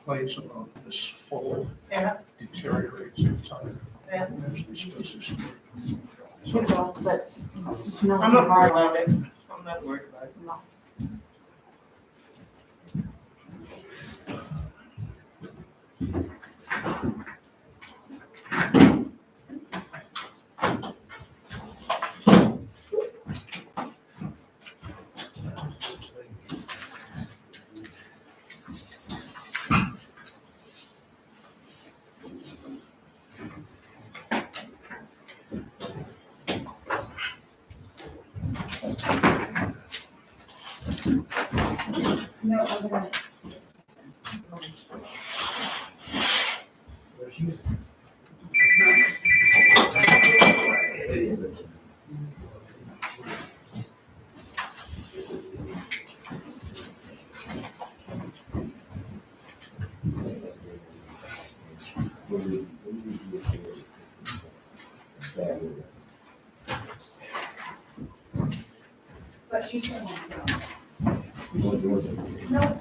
complaints about this fall Yeah. deteriorates in time. Yeah. As the spaces. Should go, but no. I'm not worried about it. I'm not worried about it. No. No, I'm gonna. But she's still No.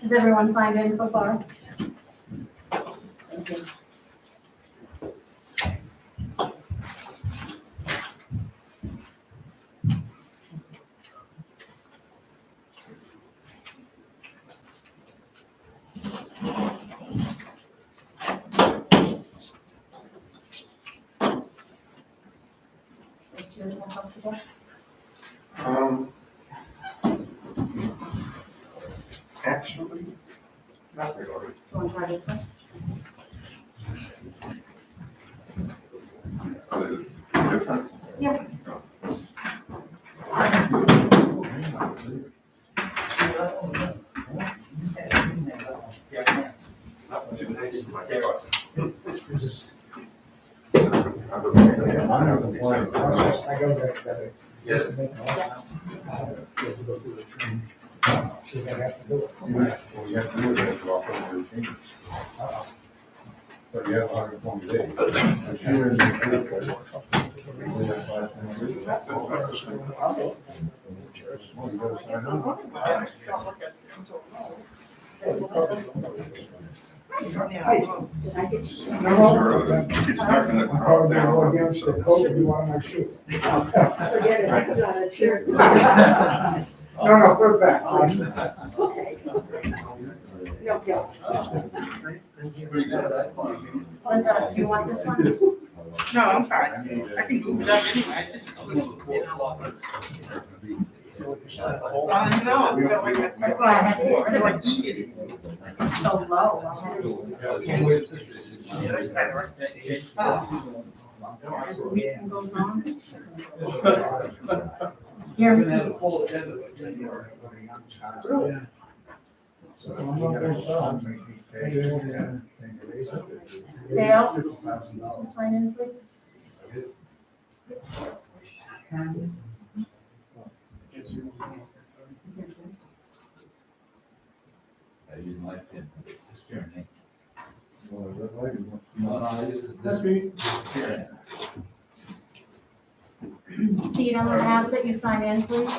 Has everyone signed in so far? Thank you. Is yours more comfortable? Actually, not really. You want to try this one? Different. Yeah. I go back that. Yes. See, I have to do it. Well, you have to do it, walk over the change. But you have 120 days. I'm sure it's Well, you gotta sign on. It's not gonna crowd down against the code, you wanna make sure. Forget it, I put it on a chair. No, put it back. Okay. No, no. Linda, do you want this one? No, I'm fine. I can move it up anyway. I just. No, we don't like that. That's why I had to get rid of it. Like eat it. It's so low. I had to- Yeah, that's better. As the weekend goes on. it's just gonna go. Guaranteed. So I'm not gonna stop. Dale, sign in, please. Yes, sir. I use my pen, it's your name. Well, that lady wants- No, I use this. Here. Pete, I'm gonna ask that you sign in, please.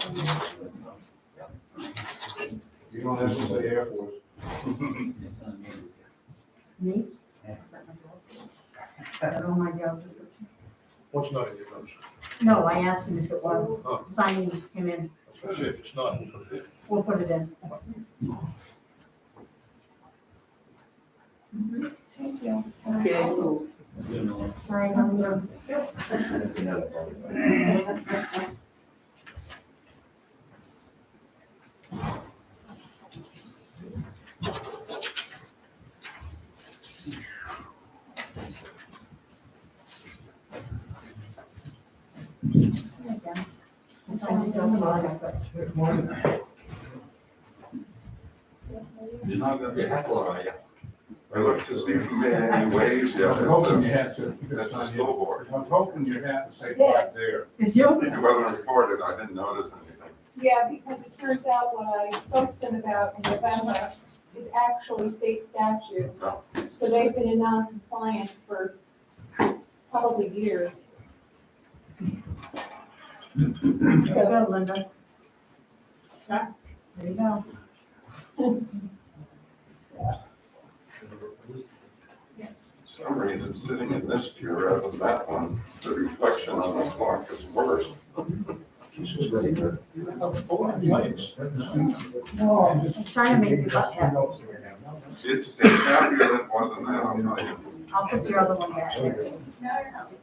You don't have to say Air Force. Me? I don't know my job description. What's not in your notes? No, I asked him if it was, Oh. signing him in. I was gonna say, if it's not, we'll put it in. We'll put it in. Thank you. Sorry, I'm gonna. You're not gonna be helpful, are you? I looked to see if you made any waves, yeah, I'm hoping you that's had to. the snowboard. I'm hoping you had to say right there. Did you? It wasn't recorded, I didn't notice anything. Yeah, because it turns out when I spoke to them about in November, is actually state statute. No. So they've been in non-compliance for probably years. There you go, Linda. There you go. For some reason, sitting in this chair rather than that one, the reflection on the clock is worse. Lights. No, I'm just. It's trying to make you look happy. It's happier than it was in that, I'll tell you. I'll put your other one back.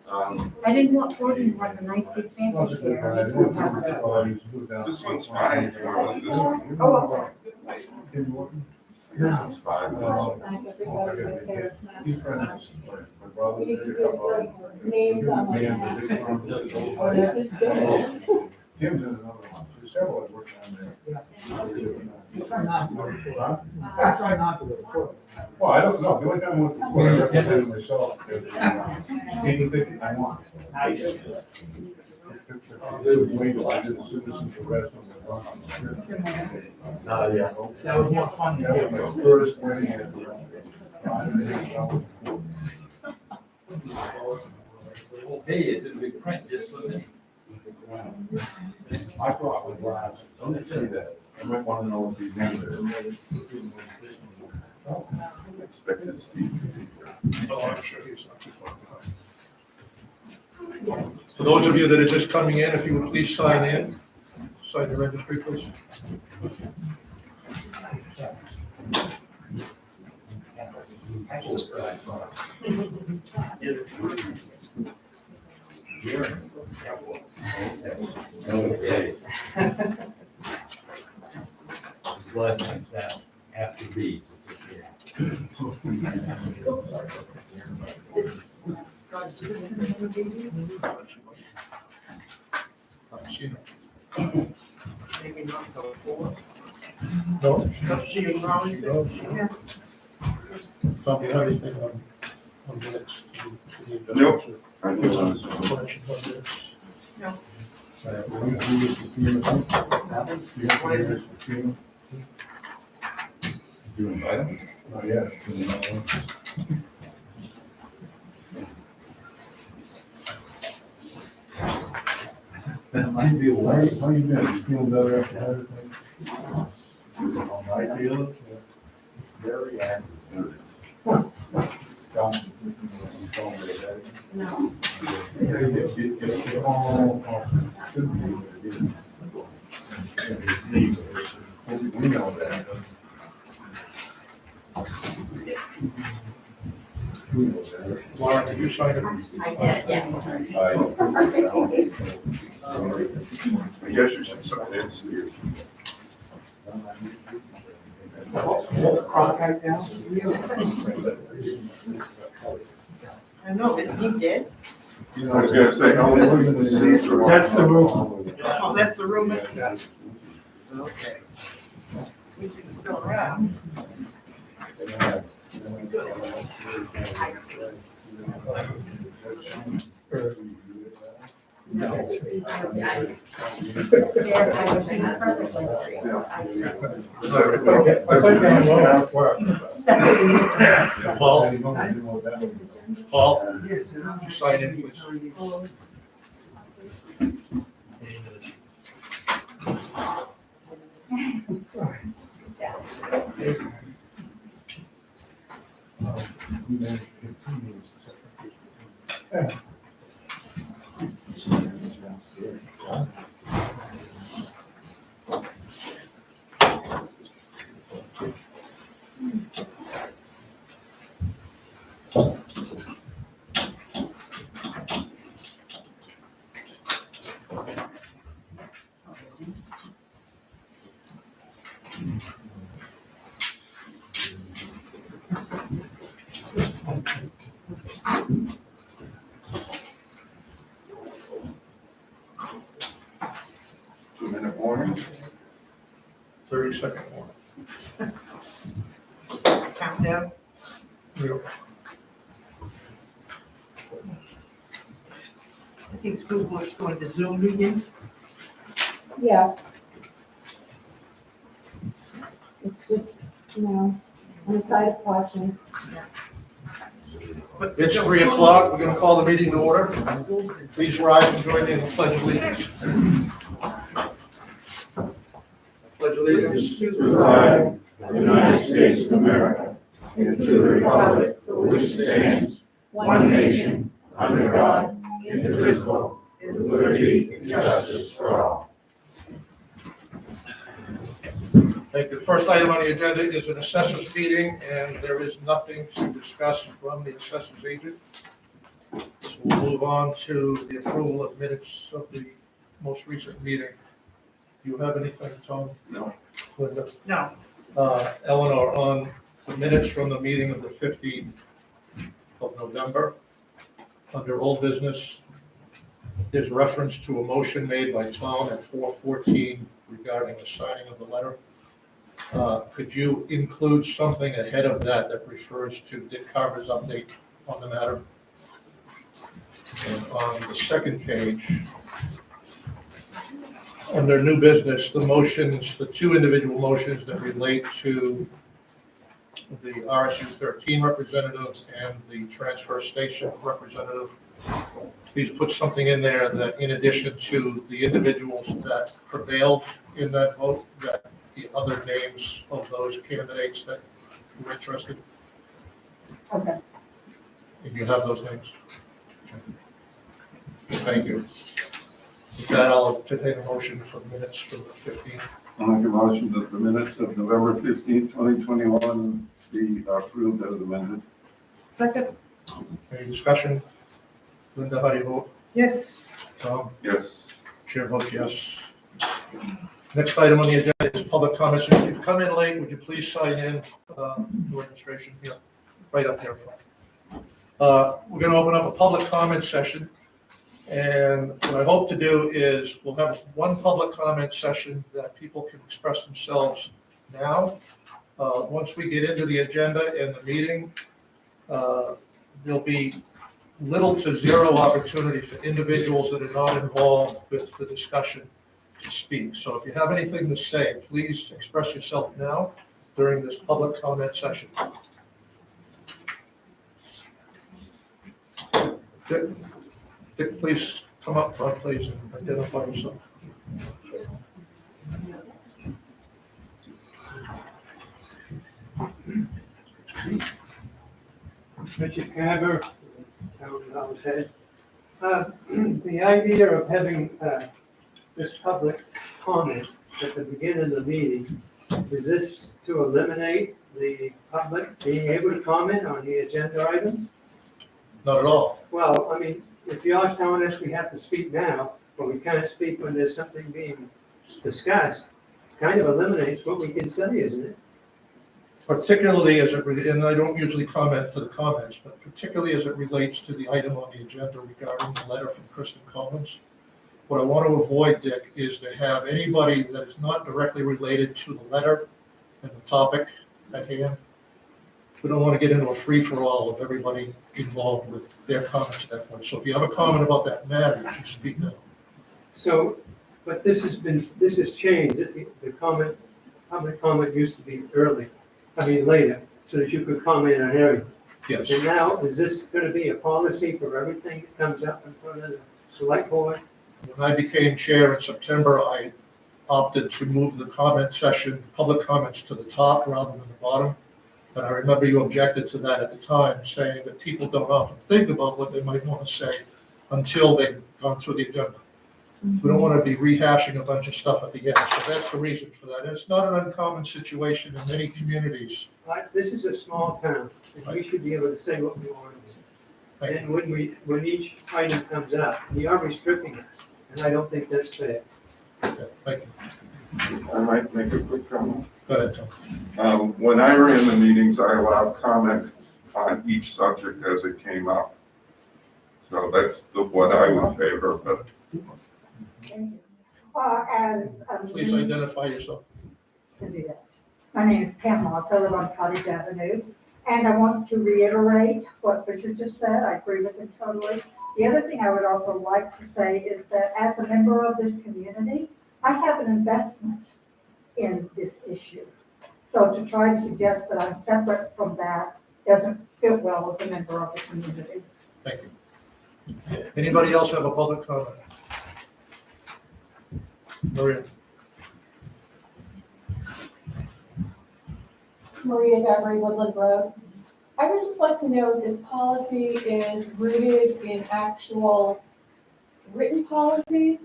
Um, I didn't want Gordon like a nice big fancy chair. I just don't have that. This one's fine, this one, Oh, this one's fine. Nice, everybody with their He's masks friends. on. My brother. We need to get like names on the mask. Oh, this is good. Tim's in another one. There's several that work down there. Try not to. I try not to report. Well, I don't know. The only time I went to court, I represented myself. Anything I want. Nice. Wait till I did the citizens arrest on the run. Yeah. That was more fun than That was ever. my first wedding. Hey, it's in big print just for me. I thought it was last. Don't say that. I might want to know if he's in there. Expected Steve to be here. Oh, I'm sure he's not too far behind. For those of you that are just coming in, if you would please sign in, sign the registry, please. Okay. Blessings that have to be. Maybe not go forward. No, She didn't know she anything. goes. Don't you have anything on minutes? Nope. I do want to- Collection of minutes. You invite him? Oh, yeah. That might be How why. you been? You feeling better after everything? I feel Very active. No. We know that. We know that. Laura, did you sign it? I did, yes. I guess you should sign it, Steve. Cronkite now? I know, is he dead? I was gonna say, how many of the seats are on? That's the rule. Oh, that's the rumor? Okay. We should still around. There, I was doing it perfectly. Paul, you sign in, please. Two-minute warning. 30-second warning. Countdown. I think school board's going to Zoom meetings. Yes. It's just, you know, On the side of caution. It's 3:00. We're going to call the meeting to order. Please rise and join me in the pledge of allegiance. Pledge allegiance. To the flag of the United States of America, and to the republic for which it stands, one nation, under God, indivisible, with liberty and justice for all. Thank you. The first item on the agenda is an assessors meeting, and there is nothing to discuss from the assessors agent. So we'll move on to the approval of minutes of the most recent meeting. Do you have anything, Tom? No. Linda? No. Eleanor, on the minutes from the meeting of the 15th of November, under old business, there's reference to a motion made by Tom at 4:14 regarding the signing of the letter. Could you include something ahead of that that refers to Dick Carver's update on the matter? And on the second page, under new business, the motions, the two individual motions that relate to the RSU 13 representative and the transfer station representative, please put something in there that in addition to the individuals that prevailed in that vote, that the other names of those candidates that were interested, Okay. if you have those names. Thank you. With that, I'll entertain a motion for minutes for the 15th. I'll make a motion that the minutes of November 15th, 2021 be approved as amended. Second? Any discussion? Linda, how do you vote? Yes. Tom? Yes. Chair votes yes. Next item on the agenda is public comments. If you've come in late, would you please sign in, your registration here, right up there. We're going to open up a public comment session. And what I hope to do is we'll have one public comment session that people can express themselves now. Once we get into the agenda and the meeting, there'll be little to zero opportunity for individuals that are not involved with the discussion to speak. So if you have anything to say, please express yourself now during this public comment session. Dick, please come up front, please, and identify yourself. Richard Carver, Town House Head. The idea of having this public comment at the beginning of the meeting, is this to eliminate the public being able to comment on the agenda items? Not at all. Well, I mean, if you are telling us we have to speak now, but we can't speak when there's something being discussed, kind of eliminates what we can say, isn't it? Particularly as it, and I don't usually comment to the comments, but particularly as it relates to the item on the agenda regarding the letter from Kristen Collins. What I want to avoid, Dick, is to have anybody that is not directly related to the letter and the topic at hand. We don't want to get into a free-for-all of everybody involved with their comments at that point. So if you have a comment about that matter, you should speak now. So, but this has changed. The public comment used to be later, so that you could comment on everything. Yes. And now, is this going to be a policy for everything that comes up in front of the select board? When I became chair in September, I opted to move the comment session, public comments to the top rather than the bottom. But I remember you objected to that at the time, saying that people don't often think about what they might want to say until they've gone through the agenda. We don't want to be rehashing a bunch of stuff at the end. So that's the reason for that. And it's not an uncommon situation in many communities. This is a small town, and we should be able to say what we want to say. Thank And when each item comes up, you are restricting us, and I don't think that's fair. Okay, thank you. I might make a quick comment. Go ahead, Tom. When I ran the meetings, I allowed comment on each subject as it came up. So that's what I would favor, but Thank you. Please identify yourself. Can do that. My name is Pam Moss. I live on Cottage Avenue. And I want to reiterate what Richard just said. I agree with him totally. The other thing I would also like to say is that as a member of this community, I have an investment in this issue. So to try to suggest that I'm separate from that doesn't fit well as a member of the community. Thank you. Anybody else have a public comment? Maria? Maria Devery, Woodland Road. I would just like to know if this policy is rooted in actual written policy,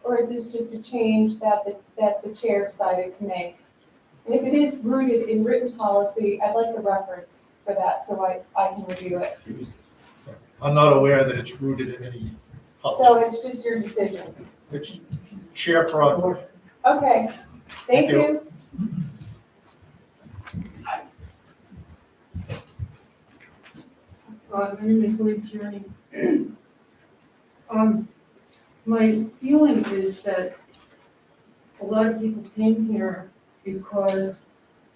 or is this just a change that the chair decided to make? And if it is rooted in written policy, I'd like a reference for that so I can review it. I'm not aware that it's rooted in any So policy. it's just your decision. It's chair prerogative. Okay, Thank thank you. you. My name is Lee Tierney. My feeling is that a lot of people came here because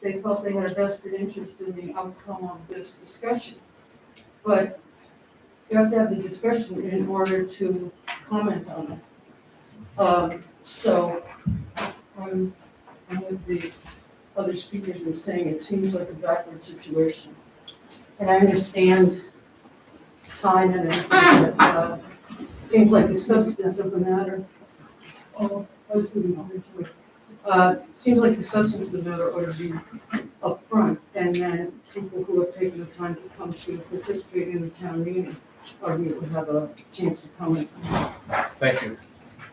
they felt they had a vested interest in the outcome of this discussion. But you have to have the discussion in order to comment on it. So I'm with the other speakers in saying it seems like a backward situation. And I understand time and everything, but it seems like the substance of the matter. Oh, I was moving on to it. Seems like the substance of the matter ought to be up front, and then people who have taken the time to come to participate in the town meeting would have a chance to comment. Thank you.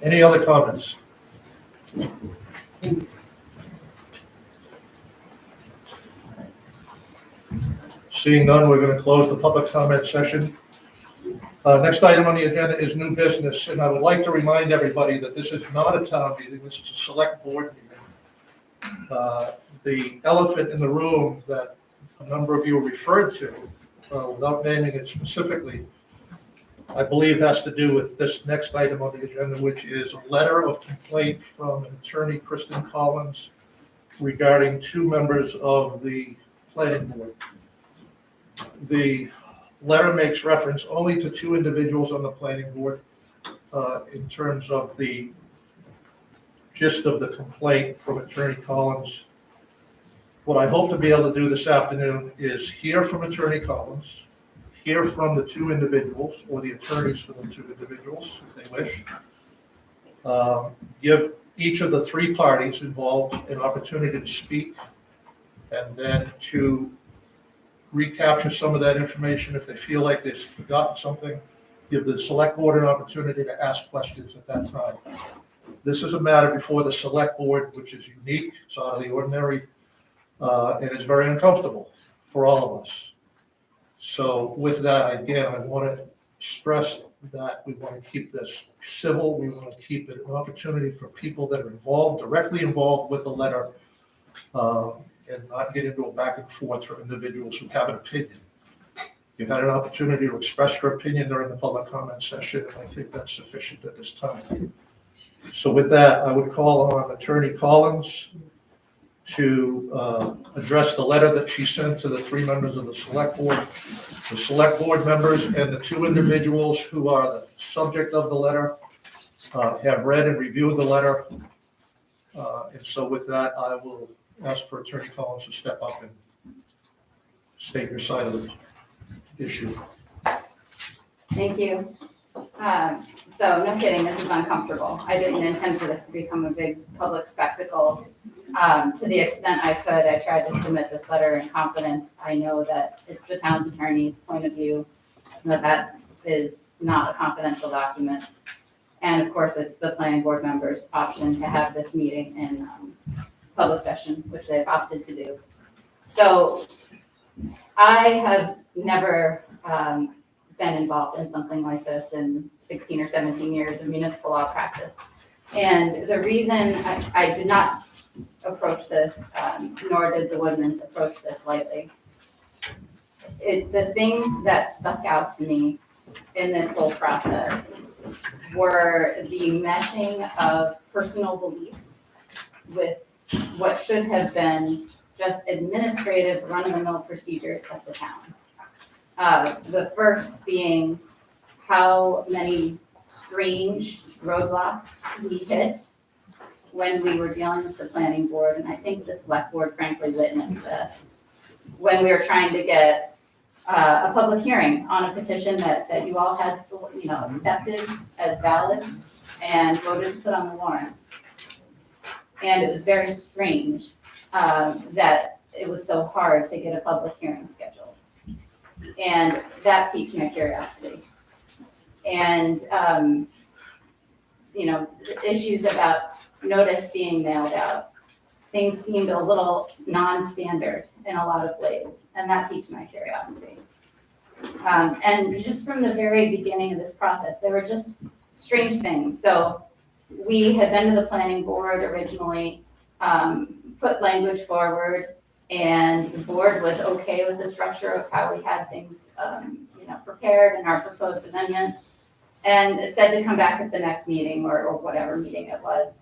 Any other comments? Thanks. Seeing none, we're going to close the public comment session. Next item on the agenda is new business, and I would like to remind everybody that this is not a town meeting, this is a select board meeting. The elephant in the room that a number of you referred to, without naming it specifically, I believe has to do with this next item on the agenda, which is a letter of complaint from attorney Kristen Collins regarding two members of the planning board. The letter makes reference only to two individuals on the planning board in terms of the gist of the complaint from Attorney Collins. What I hope to be able to do this afternoon is hear from Attorney Collins, hear from the two individuals or the attorneys for the two individuals, if they wish. Give each of the three parties involved an opportunity to speak, and then to recapture some of that information if they feel like they've forgotten something. Give the select board an opportunity to ask questions at that time. This is a matter before the select board, which is unique, it's out of the ordinary, and it's very uncomfortable for all of us. So with that, again, I want to stress that we want to keep this civil. We want to keep it an opportunity for people that are involved, directly involved with the letter, and not get into a back and forth for individuals who have an opinion. You've had an opportunity to express your opinion during the public comment session, and I think that's sufficient at this time. So with that, I would call on Attorney Collins to address the letter that she sent to the three members of the select board members, and the two individuals who are the subject of the letter have read and reviewed the letter. And so with that, I will ask for Attorney Collins to step up and state your side of the issue. Thank you. So no kidding, this is uncomfortable. I didn't intend for this to become a big public spectacle. To the extent I could, I tried to submit this letter in confidence. I know that it's the town's attorney's point of view, but that is not a confidential document. And of course, it's the planning board members' option to have this meeting in public session, which they've opted to do. So I have never been involved in something like this in 16 or 17 years of municipal law practice. And the reason I did not approach this, nor did the Woodmans approach this lightly. The things that stuck out to me in this whole process were the meshing of personal beliefs with what should have been just administrative run-of-the-mill procedures of the town. The first being how many strange roadblocks we hit when we were dealing with the planning board, and I think the select board frankly witnessed this, when we were trying to get a public hearing on a petition that you all had, accepted as valid and voted to put on the warrant. And it was very strange that it was so hard to get a public hearing scheduled. And that piqued my curiosity. And, issues about notice being mailed out. Things seemed a little non-standard in a lot of ways, and that piqued my curiosity. And just from the very beginning of this process, there were just strange things. So we had been to the planning board originally, put language forward, and the board was okay with the structure of how we had things, prepared in our proposed amendment. And it said to come back at the next meeting or whatever meeting it was.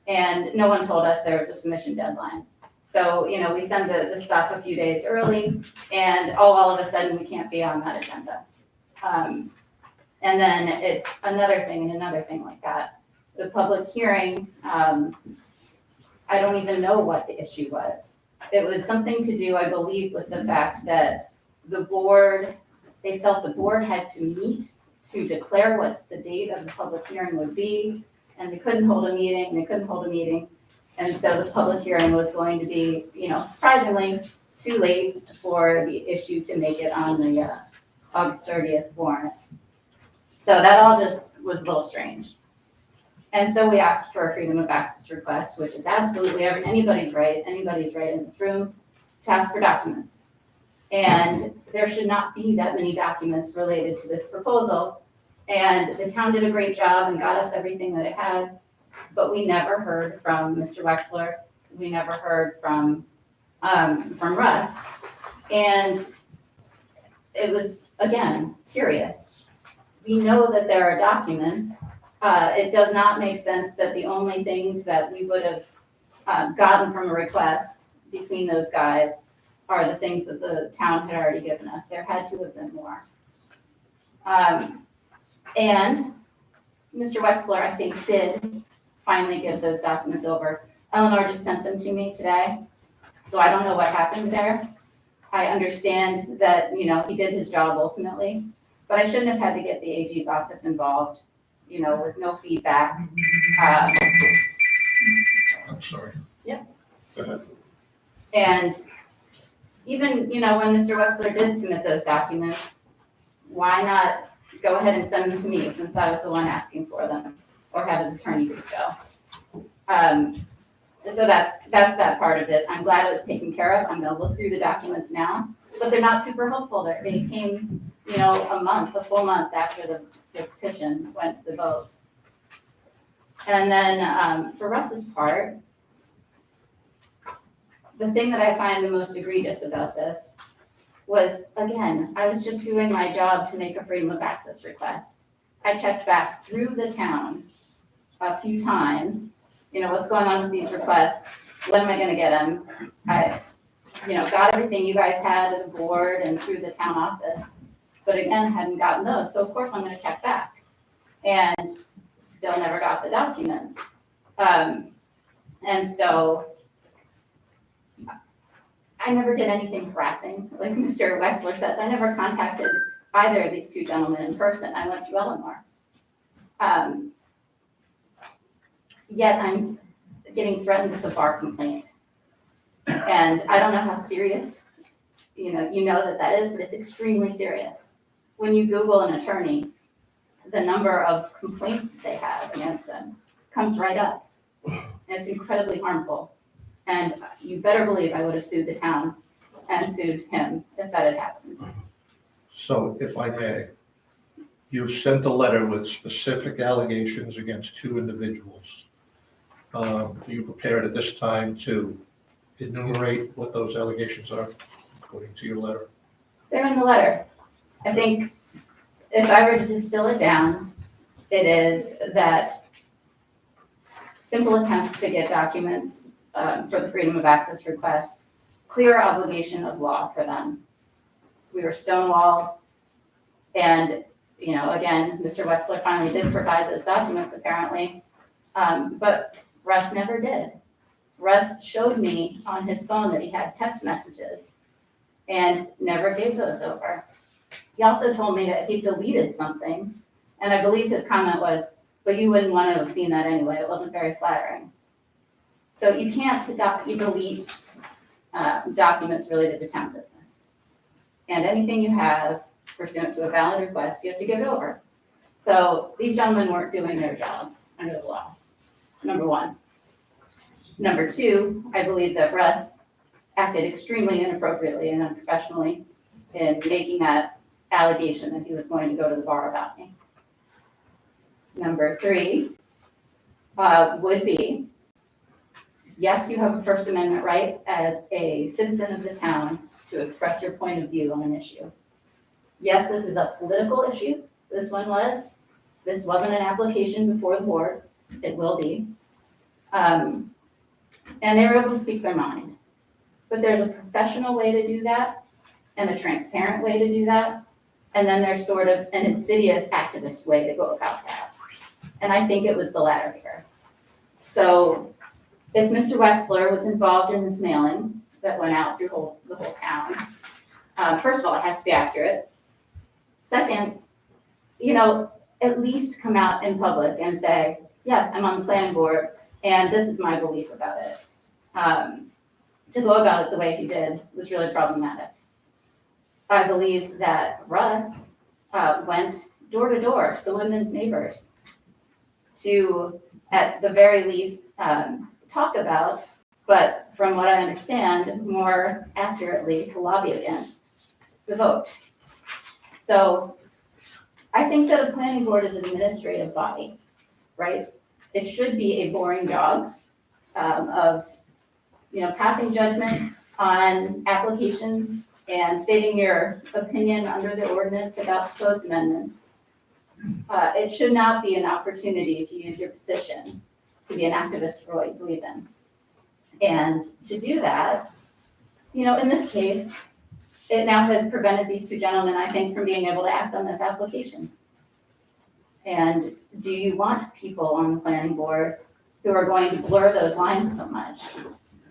And no one told us there was a submission deadline. So, we send the stuff a few days early and all of a sudden we can't be on that agenda. And then it's another thing and another thing like that. The public hearing, I don't even know what the issue was. It was something to do, I believe, with the fact that they felt the board had to meet to declare what the date of the public hearing would be, and they couldn't hold a meeting, and so the public hearing was going to be, surprisingly, too late for the issue to make it on the August 30th warrant. So that all just was a little strange. And so we asked for a freedom of access request, which is absolutely anybody's right in this room, to ask for documents. And there should not be that many documents related to this proposal. And the town did a great job and got us everything that it had, but we never heard from Mr. Wexler. We never heard from Russ. And it was, again, curious. We know that there are documents. It does not make sense that the only things that we would have gotten from a request between those guys are the things that the town had already given us. There had to have been more. And Mr. Wexler, I think, did finally give those documents over. Eleanor just sent them to me today, so I don't know what happened there. I understand that, he did his job ultimately, but I shouldn't have had to get the AG's office involved, with no feedback. I'm sorry. Yep. Go ahead. And even, when Mr. Wexler did submit those documents, why not go ahead and send them to me since I was the one asking for them, or have his attorney do so? So that's that part of it. I'm glad it was taken care of. I'm gonna look through the documents now, but they're not super helpful. They came, a full month after the petition went to the vote. And then for Russ's part, the thing that I find the most egregious about this was, again, I was just doing my job to make a freedom of access request. I checked back through the town a few times, what's going on with these requests? When am I gonna get them? I, got everything you guys had as a board and through the town office, but again, hadn't gotten those. So of course I'm gonna check back, and still never got the documents. And so I never did anything harassing, like Mr. Wexler says. I never contacted either of these two gentlemen in person. I went to Eleanor. Yet I'm getting threatened with a bar complaint. And I don't know how serious, that is, but it's extremely serious. When you Google an attorney, the number of complaints that they have against them comes right up. And it's incredibly harmful. And you better believe I would have sued the town and sued him if that had happened. So if I may, you've sent a letter with specific allegations against two individuals. Are you prepared at this time to enumerate what those allegations are, according to your letter? They're in the letter. I think if I were to distill it down, it is that simple attempts to get documents for the freedom of access request, clear obligation of law for them. We were stonewalled, and again, Mr. Wexler finally did provide those documents apparently, but Russ never did. Russ showed me on his phone that he had text messages and never gave those over. He also told me that he deleted something, and I believe his comment was, but you wouldn't want to have seen that anyway, it wasn't very flattering. So you can't delete documents related to town business. And anything you have pursuant to a valid request, you have to give it over. So these gentlemen weren't doing their jobs under the law, number one. Number two, I believe that Russ acted extremely inappropriately and unprofessionally in making that allegation that he was going to go to the bar about me. Number three would be, yes, you have a First Amendment right as a citizen of the town to express your point of view on an issue. Yes, this is a political issue. This one was. This wasn't an application before the board. It will be. And they were able to speak their mind. But there's a professional way to do that and a transparent way to do that. And then there's sort of an insidious activist way to go about that. And I think it was the latter here. So if Mr. Wexler was involved in this mailing that went out through the whole town, first of all, it has to be accurate. Second, at least come out in public and say, yes, I'm on the planning board and this is my belief about it. To go about it the way he did was really problematic. I believe that Russ went door to door to the women's neighbors to, at the very least, talk about, but from what I understand, more accurately to lobby against the vote. So I think that a planning board is an administrative body, right? It should be a boring job of, passing judgment on applications and stating your opinion under the ordinance about proposed amendments. It should not be an opportunity to use your position to be an activist for what you believe in. And to do that, in this case, it now has prevented these two gentlemen, I think, from being able to act on this application. And do you want people on the planning board who are going to blur those lines so much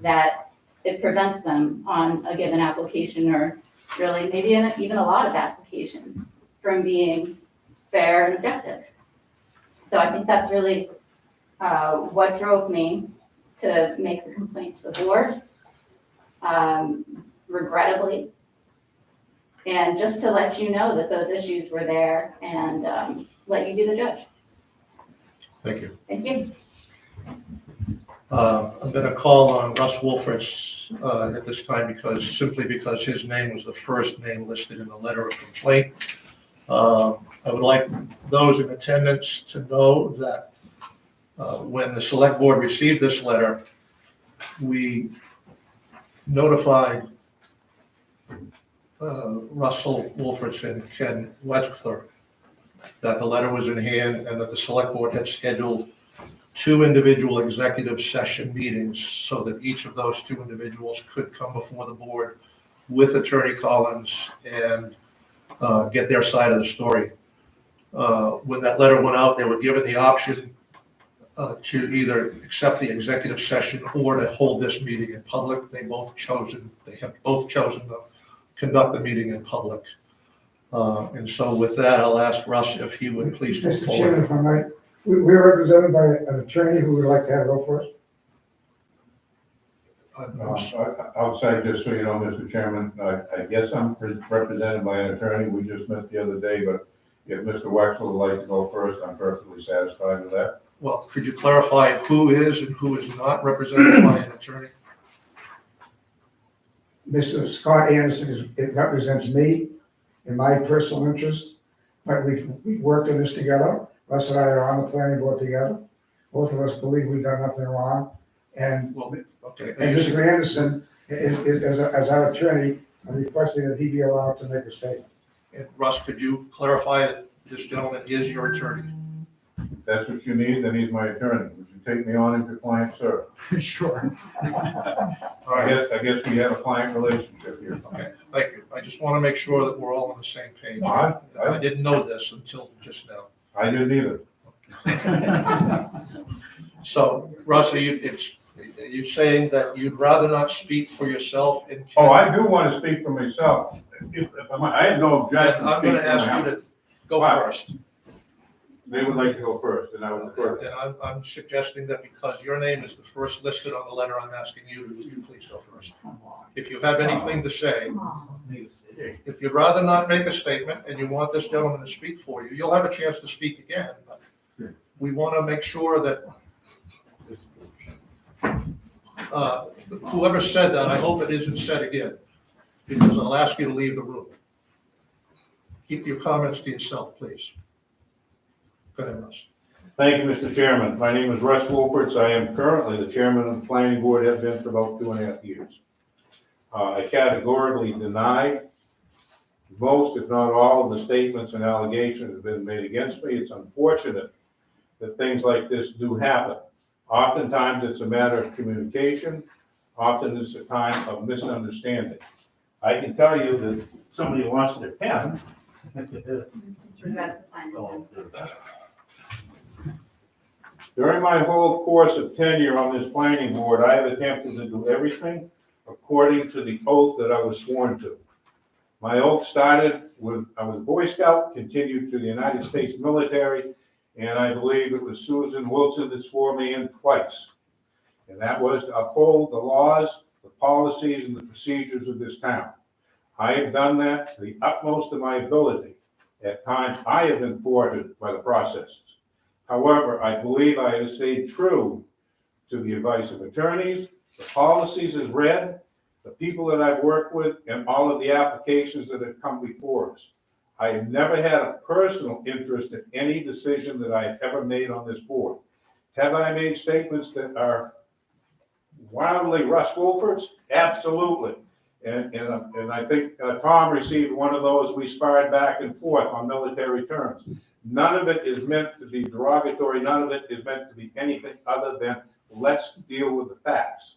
that it prevents them on a given application, or really maybe even a lot of applications, from being fair and objective? So I think that's really what drove me to make the complaint to the board, regrettably. And just to let you know that those issues were there and let you be the judge. Thank you. Thank you. I'm going to call on Russ Wolfritz at this time simply because his name was the first name listed in the letter of complaint. I would like those in attendance to know that when the select board received this letter, we notified Russell Wolfritz and Ken Wexler that the letter was in hand and that the select board had scheduled 2 individual executive session meetings so that each of those 2 individuals could come before the board with Attorney Collins and get their side of the story. When that letter went out, they were given the option to either accept the executive session or to hold this meeting in public. They have both chosen to conduct the meeting in public. And so with that, I'll ask Russ if he would please come Mr. forward. Chairman, if I might, we're represented by an attorney who would like to have a go for us. Outside, just so you know, Mr. Chairman, I guess I'm represented by an attorney. We just met the other day, but if Mr. Wexler would like to go first, I'm perfectly satisfied with that. Well, could you clarify who is and who is not represented by an attorney? Mr. Scott Anderson it represents me in my personal interest, but we've worked on this together. Russ and I are on the planning board together. Both of us believe we've done nothing wrong. And Well, okay. And Mr. Anderson, as our attorney, I'm requesting that he be allowed to make a statement. And Russ, could you clarify that this gentleman is your attorney? If that's what you need, then he's my attorney. Would you take me on as your client, sir? Sure. All I right, guess we have a client relationship here. okay, thank you. I just want to make sure that we're all on the same page. I I didn't know this until just now. didn't either. So, Russ, are you saying that you'd rather not speak for yourself in? Oh, I do want to speak for myself. I have no Then objection. I'm gonna ask you to go Wow. first. They would like to go first, and I would defer. And I'm suggesting that because your name is the first listed on the letter, I'm asking you, would you please go first? If you have anything to say, if you'd rather not make a statement and you want this gentleman to speak for you, you'll have a chance to speak again. But we want to make sure that whoever said that, I hope it isn't said again, because I'll ask you to leave the room. Keep your comments to yourself, please. Go ahead, Russ. Thank you, Mr. Chairman. My name is Russ Wolferts. I am currently the chairman of the planning board, have been for about 2.5 years. I categorically deny most, if not all, of the statements and allegations that have been made against me. It's unfortunate that things like this do happen. Oftentimes, it's a matter of communication. Often, it's a time of misunderstanding. I can tell you that somebody lost their pen. That's the sign. During my whole course of tenure on this planning board, I have attempted to do everything according to the oath that I was sworn to. My oath started with, I was a Boy Scout, continued to the United States military, and I believe it was Susan Wilson that swore me in twice. And that was to uphold the laws, the policies, and the procedures of this town. I have done that to the utmost of my ability. At times, I have been thwarted by the processes. However, I believe I have stayed true to the advice of attorneys, the policies as read, the people that I've worked with, and all of the applications that have come before us. I have never had a personal interest in any decision that I have ever made on this board. Have I made statements that are wildly Russ Wolferts? Absolutely. And I think Tom received one of those. We sparred back and forth on military terms. None of it is meant to be derogatory. None of it is meant to be anything other than let's deal with the facts.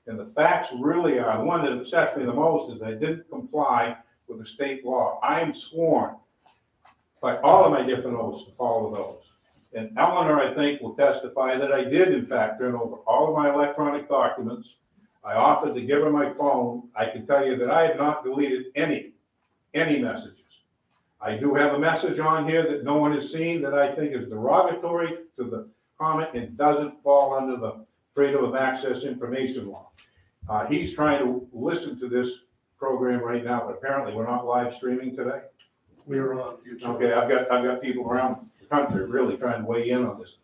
And the facts really are, the one that upsets me the most is that I didn't comply with the state law. I am sworn by all of my different oaths to follow those. And Eleanor, I think, will testify that I did, in fact, turn over all of my electronic documents. I offered to give her my phone. I can tell you that I have not deleted any messages. I do have a message on here that no one has seen that I think is derogatory to the comment and doesn't fall under the Freedom of Access Information Law. He's trying to listen to this program right now, but apparently we're not live streaming today. We're on YouTube. Okay, I've got people around the country really trying to weigh in on this.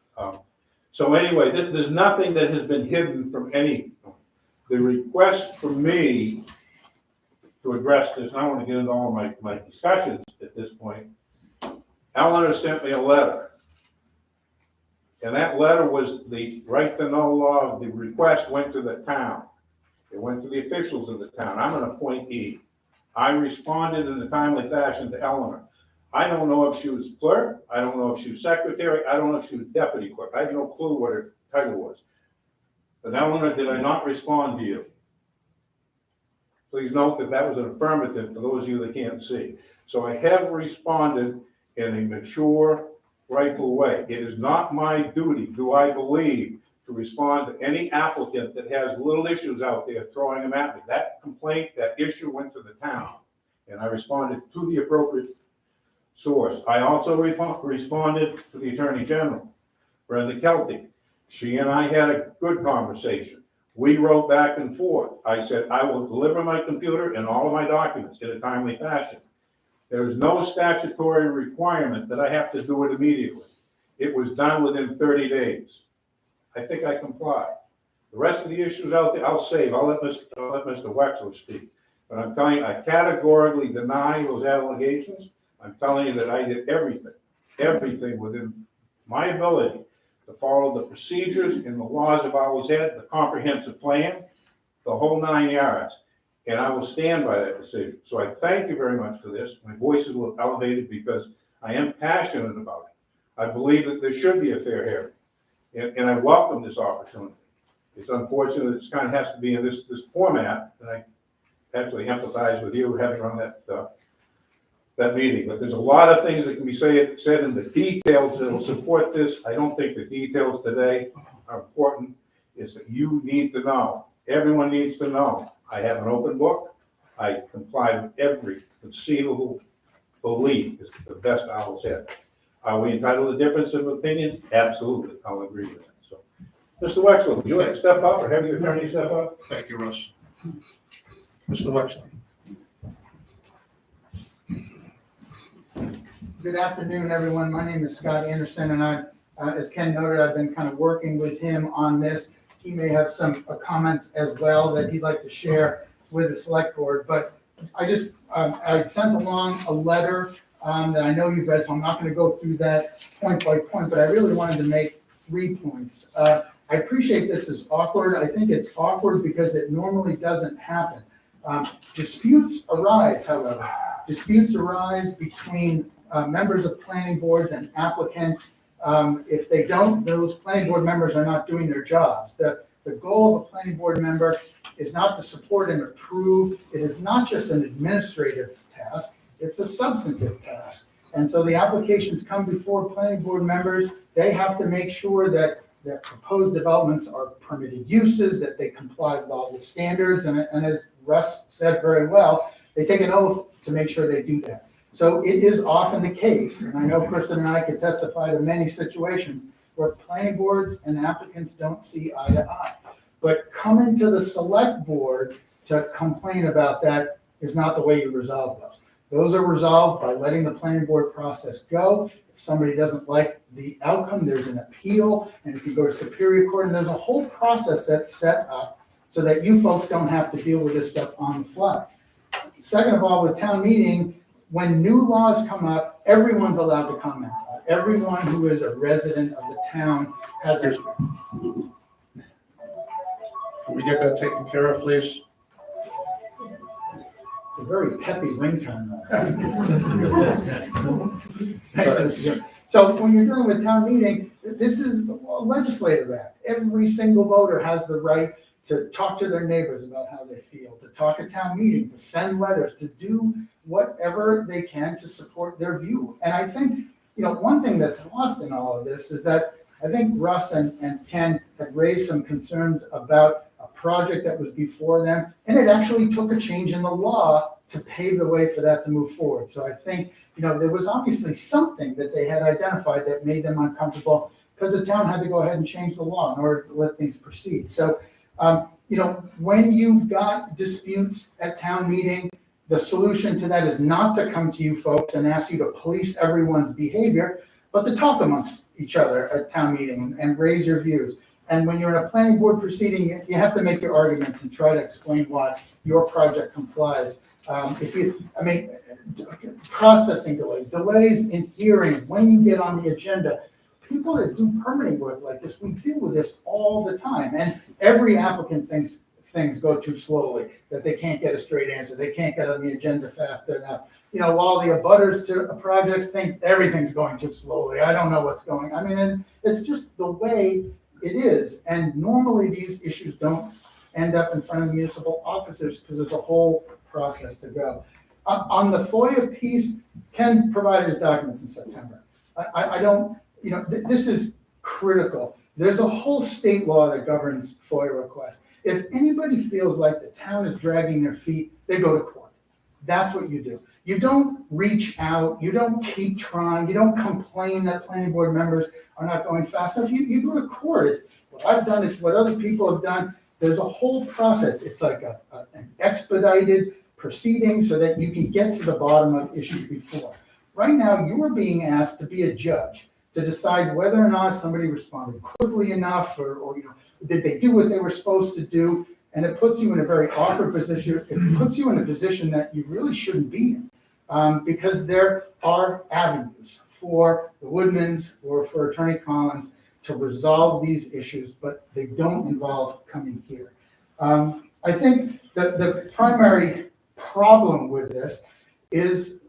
So anyway, there's nothing that has been hidden from any. The request for me to address this, and I want to get into all of my discussions at this point. Eleanor sent me a letter. And that letter was the right to know law. The request went to the town. It went to the officials of the town. I'm an appointee. I responded in a timely fashion to Eleanor. I don't know if she was clerk. I don't know if she was secretary. I don't know if she was deputy clerk. I have no clue what her title was. But Eleanor, did I not respond to you? Please note that that was an affirmative for those of you that can't see. So I have responded in a mature, rightful way. It is not my duty, do I believe, to respond to any applicant that has little issues out there throwing them at me. That complaint, that issue went to the town, and I responded to the appropriate source. I also responded to the Attorney General, Brenda Kelty. She and I had a good conversation. We wrote back and forth. I said, I will deliver my computer and all of my documents in a timely fashion. There is no statutory requirement that I have to do it immediately. It was done within 30 days. I think I complied. The rest of the issues out there, I'll save. I'll let Mr. Wexler speak. But I'm telling you, I categorically deny those allegations. I'm telling you that I did everything within my ability to follow the procedures and the laws of Owl's Head, the comprehensive plan, the whole 9 yards. And I will stand by that decision. So I thank you very much for this. My voice is a little elevated because I am passionate about it. I believe that there should be a fair hearing. And I welcome this opportunity. It's unfortunate it kind of has to be in this format, and I actually empathize with you having run that meeting. But there's a lot of things that can be said in the details that will support this. I don't think the details today are important is that you need to know, everyone needs to know. I have an open book. I comply with every conceivable belief is the best owl's head. Are we entitled to difference of opinion? Absolutely, I'll agree with that. So, Mr. Wexler, would you like to step up or have your attorney step up? Thank you, Russ. Mr. Wexler. Good afternoon, everyone. My name is Scott Anderson, and as Ken noted, I've been kind of working with him on this. He may have some comments as well that he'd like to share with the select board, but I sent along a letter that I know you've read, so I'm not going to go through that point by point, but I really wanted to make 3 points. I appreciate this is awkward. I think it's awkward because it normally doesn't happen. Disputes arise, however. Disputes arise between members of planning boards and applicants. If they don't, those planning board members are not doing their jobs. The goal of a planning board member is not to support and approve. It is not just an administrative task, it's a substantive task. And so the applications come before planning board members. They have to make sure that proposed developments are permitted uses, that they comply with all the standards. And as Russ said very well, they take an oath to make sure they do that. So it is often the case, and I know Kristen and I could testify to many situations where planning boards and applicants don't see eye to eye. But coming to the select board to complain about that is not the way you resolve those. Those are resolved by letting the planning board process go. If somebody doesn't like the outcome, there's an appeal, and if you go to Superior Court, and there's a whole process that's set up so that you folks don't have to deal with this stuff on the fly. Second of all, with town meeting, when new laws come up, everyone's allowed to comment. Everyone who is a resident of the town has a. Can we get that taken care of, please? It's a very peppy ringtone. Thanks, Mr. Chairman. So when you're dealing with town meeting, this is a legislative act. Every single voter has the right to talk to their neighbors about how they feel, to talk at town meeting, to send letters, to do whatever they can to support their view. And I think, one thing that's lost in all of this is that I think Russ and Ken had raised some concerns about a project that was before them, and it actually took a change in the law to pave the way for that to move forward. So I think, there was obviously something that they had identified that made them uncomfortable because the town had to go ahead and change the law in order to let things proceed. So, when you've got disputes at town meeting, the solution to that is not to come to you folks and ask you to police everyone's behavior, but to talk amongst each other at town meeting and raise your views. And when you're in a planning board proceeding, you have to make your arguments and try to explain why your project complies. Processing delays in hearing, when you get on the agenda, people that do permitting work like this, we deal with this all the time. And every applicant thinks things go too slowly, that they can't get a straight answer, they can't get on the agenda fast enough. While the abutters to projects think everything's going too slowly. I don't know what's going on. And it's just the way it is. And normally these issues don't end up in front of municipal officers because there's a whole process to go. On the FOIA piece, Ken provided his documents in September. I don't, this is critical. There's a whole state law that governs FOIA requests. If anybody feels like the town is dragging their feet, they go to court. That's what you do. You don't reach out, you don't keep trying, you don't complain that planning board members are not going fast enough. You go to court. It's what I've done, it's what other people have done. There's a whole process. It's like an expedited proceeding so that you can get to the bottom of issues before. Right now, you are being asked to be a judge, to decide whether or not somebody responded quickly enough or did they do what they were supposed to do? And it puts you in a very awkward position. It puts you in a position that you really shouldn't be in because there are avenues for the Woodmans or for Attorney Collins to resolve these issues, but they don't involve coming here. I think that the primary problem with this is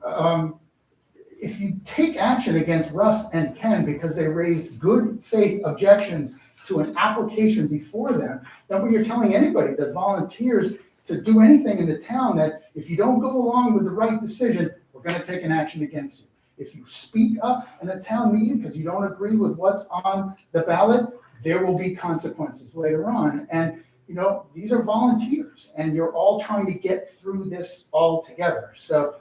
if you take action against Russ and Ken because they raised good faith objections to an application before them, then when you're telling anybody that volunteers to do anything in the town that if you don't go along with the right decision, we're going to take an action against you. If you speak up in a town meeting because you don't agree with what's on the ballot, there will be consequences later on. And, these are volunteers and you're all trying to get through this all together. So,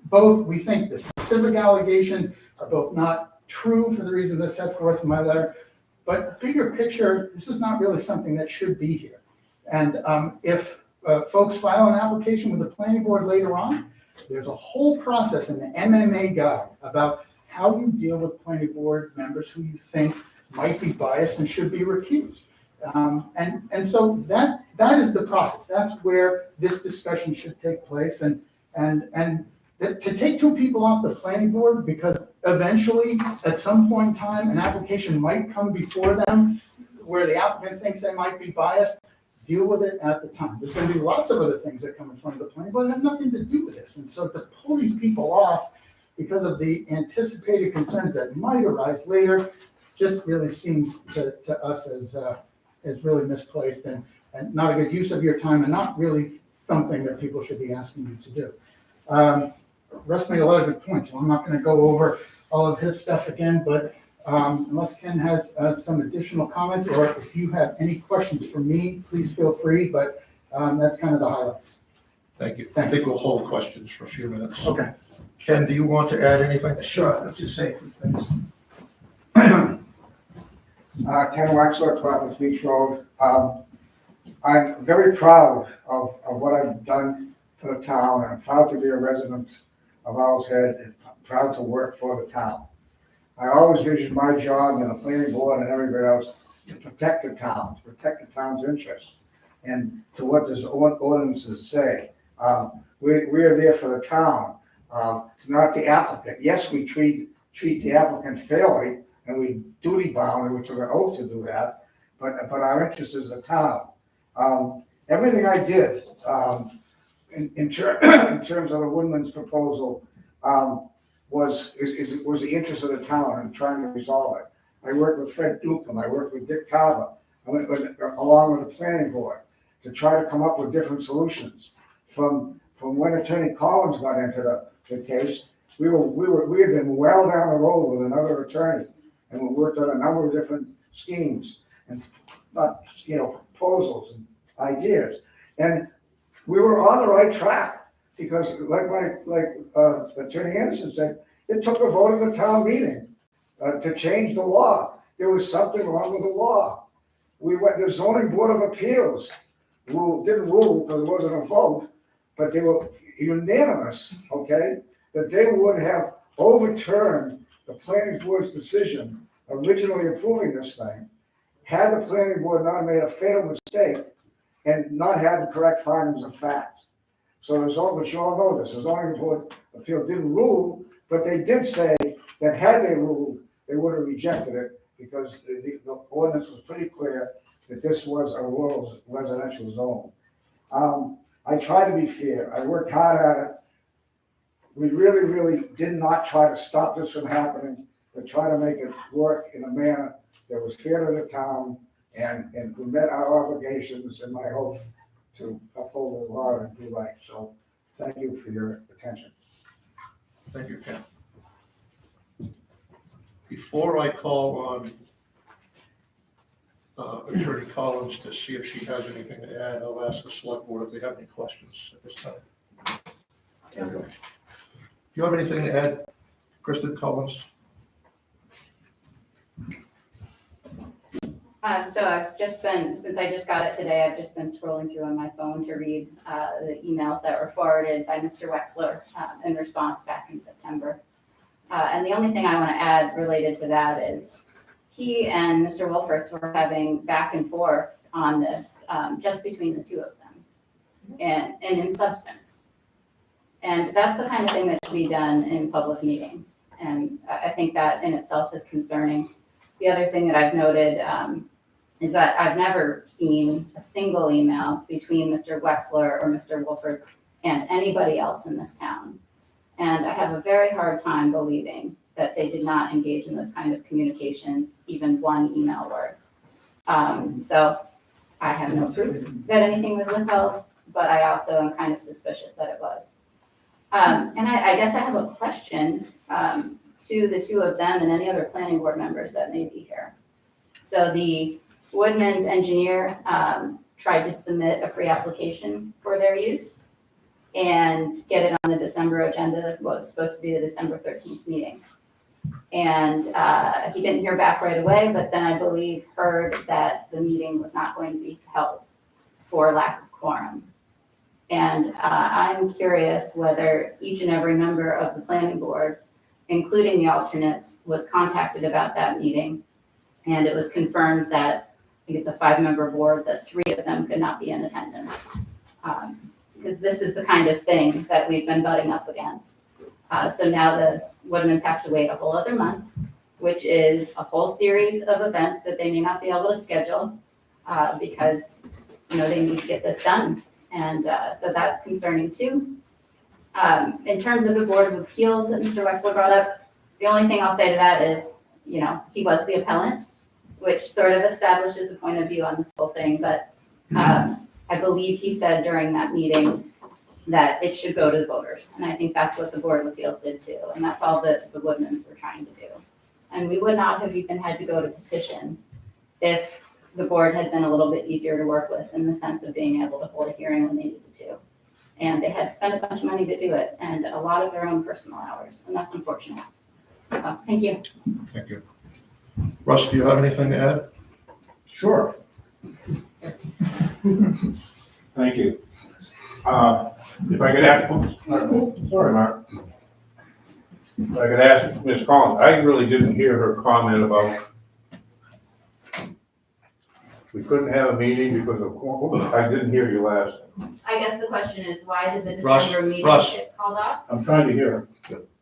both, we think the specific allegations are both not true for the reasons I set forth in my letter, but bigger picture, this is not really something that should be here. And if folks file an application with the planning board later on, there's a whole process in the MMA guide about how you deal with planning board members who you think might be biased and should be recused. And so that is the process. That's where this discussion should take place. And to take two people off the planning board because eventually, at some point in time, an application might come before them where the applicant thinks they might be biased, deal with it at the time. There's going to be lots of other things that come in front of the planning board that have nothing to do with this. And so to pull these people off because of the anticipated concerns that might arise later just really seems to us as really misplaced and not a good use of your time and not really something that people should be asking you to do. Russ made a lot of good points, so I'm not going to go over all of his stuff again, but unless Ken has some additional comments, or if you have any questions for me, please feel free, but that's kind of the highlights. Thank you. I think we'll hold questions for a few minutes. Okay. Ken, do you want to add anything? Sure, let's just say a few things. Ken Wexler, 12 Beach Road. I'm very proud of what I've done for the town. I'm proud to be a resident of Owl's Head and proud to work for the town. I always visioned my job and the planning board and everybody else to protect the town, to protect the town's interests. And to what does ordinances say? We are there for the town, not the applicant. Yes, we treat the applicant fairly and we duty bound and we took an oath to do that, but our interest is the town. Everything I did in terms of the Woodlands proposal was the interest of the town and trying to resolve it. I worked with Fred Dukem, I worked with Dick Carver, along with the planning board to try to come up with different solutions. From when Attorney Collins got into the case, we had been well down the road with another attorney, and we worked on a number of different schemes and proposals and ideas, and we were on the right track because, like Attorney Anderson said, it took a vote of the town meeting to change the law. There was something wrong with the law. The zoning board of appeals didn't rule because it wasn't a vote, but they were unanimous, okay, that they would have overturned the planning board's decision originally approving this thing had the planning board not made a fatal mistake and not had the correct findings of fact. So but you all know this, the zoning board of appeal didn't rule, but they did say that had they ruled, they would have rejected it because the ordinance was pretty clear that this was a rural residential zone. I tried to be fair. I worked hard at it. We really, really did not try to stop this from happening, but try to make it work in a manner that was fair to the town and we met our obligations and my oath to uphold the law and do right. So thank you for your attention. Thank you, Ken. Before I call on Attorney Collins to see if she has anything to add, I'll ask the select board if they have any questions at this time. Do you have anything to add, Kristen Collins? So I've just been, since I just got it today, I've just been scrolling through on my phone to read the emails that were forwarded by Mr. Wexler in response back in September. And the only thing I want to add related to that is he and Mr. Wolferts were having back and forth on this just between the two of them and in substance. And that's the kind of thing that should be done in public meetings. And I think that in itself is concerning. The other thing that I've noted is that I've never seen a single email between Mr. Wexler or Mr. Wolferts and anybody else in this town. And I have a very hard time believing that they did not engage in those kind of communications, even one email worth. So I have no proof that anything was withheld, but I also am kind of suspicious that it was. And I guess I have a question to the two of them and any other planning board members that may be here. So the Woodman's engineer tried to submit a pre-application for their use and get it on the December agenda, what was supposed to be the December 13th meeting. And he didn't hear back right away, but then I believe heard that the meeting was not going to be held for lack of quorum. And I'm curious whether each and every member of the planning board, including the alternates, was contacted about that meeting. And it was confirmed that, I think it's a 5-member board, that 3 of them could not be in attendance. Because this is the kind of thing that we've been butting up against. So now the Woodmans have to wait a whole other month, which is a whole series of events that they may not be able to schedule because, they need to get this done. And so that's concerning too. In terms of the Board of Appeals that Mr. Wexler brought up, the only thing I'll say to that is, he was the appellant, which sort of establishes a point of view on this whole thing. But I believe he said during that meeting that it should go to the voters. And I think that's what the Board of Appeals did too. And that's all that the Woodmans were trying to do. And we would not have even had to go to petition if the board had been a little bit easier to work with in the sense of being able to hold a hearing when they needed to. And they had spent a bunch of money to do it and a lot of their own personal hours. And that's unfortunate. So, thank you. Thank you. Russ, do you have anything to add? Sure. Thank you. If I could ask, sorry, Mark. If I could ask Ms. Collins, I really didn't hear her comment about we couldn't have a meeting because of, I didn't hear you last. I guess the question is, why did the Russ, December meeting Russ. get called off? I'm trying to hear.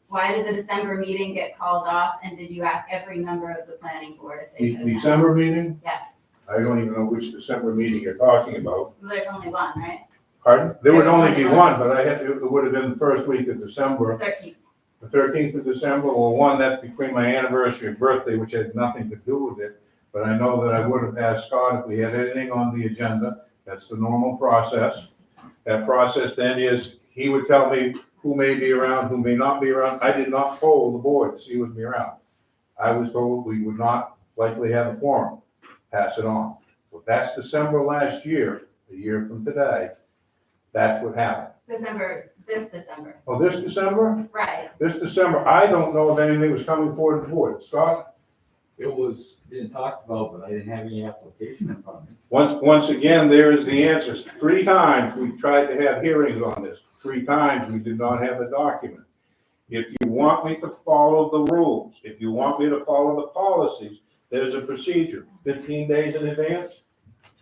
Why did the December meeting get called off? And did you ask every member of the planning board if they The could attend? December meeting? Yes. I don't even know which December meeting you're talking about. Well, there's only one, right? Pardon? There would only be one, but it would have been the first week of December. 13th. The 13th of December, well, one, that's between my anniversary and birthday, which had nothing to do with it. But I know that I would have asked Scott if we had anything on the agenda. That's the normal process. That process then is, he would tell me who may be around, who may not be around. I did not poll the board to see who would be around. I was told we would not likely have a quorum. Pass it on. So that's December last year, a year from today. That's what happened. This December. Oh, this December? Right. This December, I don't know if anything was coming forward to the board. Scott? It was being talked about, but I didn't have any application in front of me. Once again, there is the answers. 3 times we tried to have hearings on this. 3 times we did not have a document. If you want me to follow the rules, if you want me to follow the policies, there's a procedure. 15 days in advance?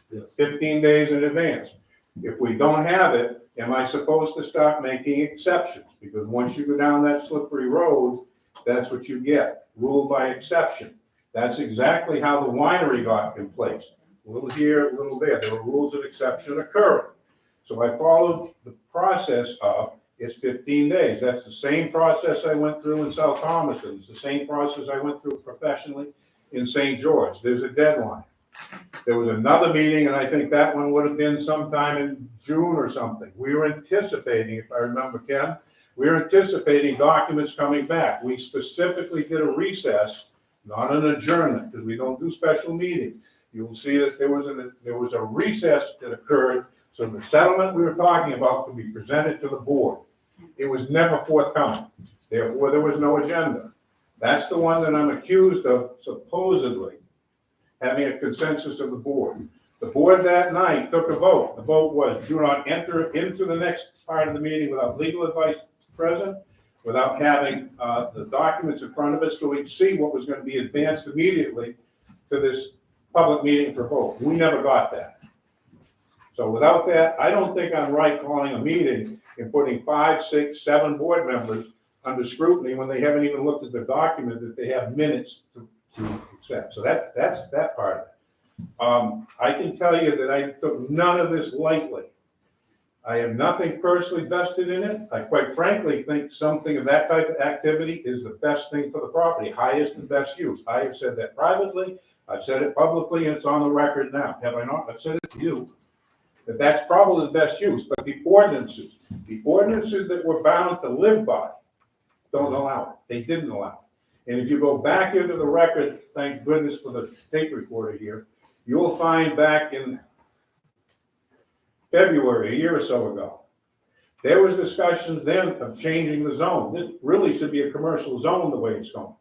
Yes. 15 days in advance. If we don't have it, am I supposed to start making exceptions? Because once you go down that slippery road, that's what you get. Rule by exception. That's exactly how the winery got in place. A little here, a little there. There were rules of exception occurring. So I followed the process of, it's 15 days. That's the same process I went through in South Thomaston. It's the same process I went through professionally in St. George. There's a deadline. There was another meeting, and I think that one would have been sometime in June or something. We were anticipating, if I remember, Ken, we were anticipating documents coming back. We specifically did a recess, not an adjournment, because we don't do special meetings. You'll see that there was a recess that occurred, so the settlement we were talking about could be presented to the board. It was never forthcoming. Therefore, there was no agenda. That's the one that I'm accused of supposedly having a consensus of the board. The board that night took a vote. The vote was, do not enter into the next part of the meeting without legal advice present, without having the documents in front of us so we'd see what was going to be advanced immediately to this public meeting for vote. We never got that. So without that, I don't think I'm right calling a meeting and putting 5, 6, 7 board members under scrutiny when they haven't even looked at the document that they have minutes to accept. So that's that part of it. I can tell you that I took none of this lightly. I have nothing personally vested in it. I quite frankly think something of that type of activity is the best thing for the property, highest and best use. I have said that privately, I've said it publicly, and it's on the record now. Have I not? I've said it to you. That's probably the best use, but the ordinances that we're bound to live by don't allow it. They didn't allow it. And if you go back into the record, thank goodness for the tape recorder here, you will find back in February, a year or so ago, there was discussions then of changing the zone. This really should be a commercial zone the way it's going.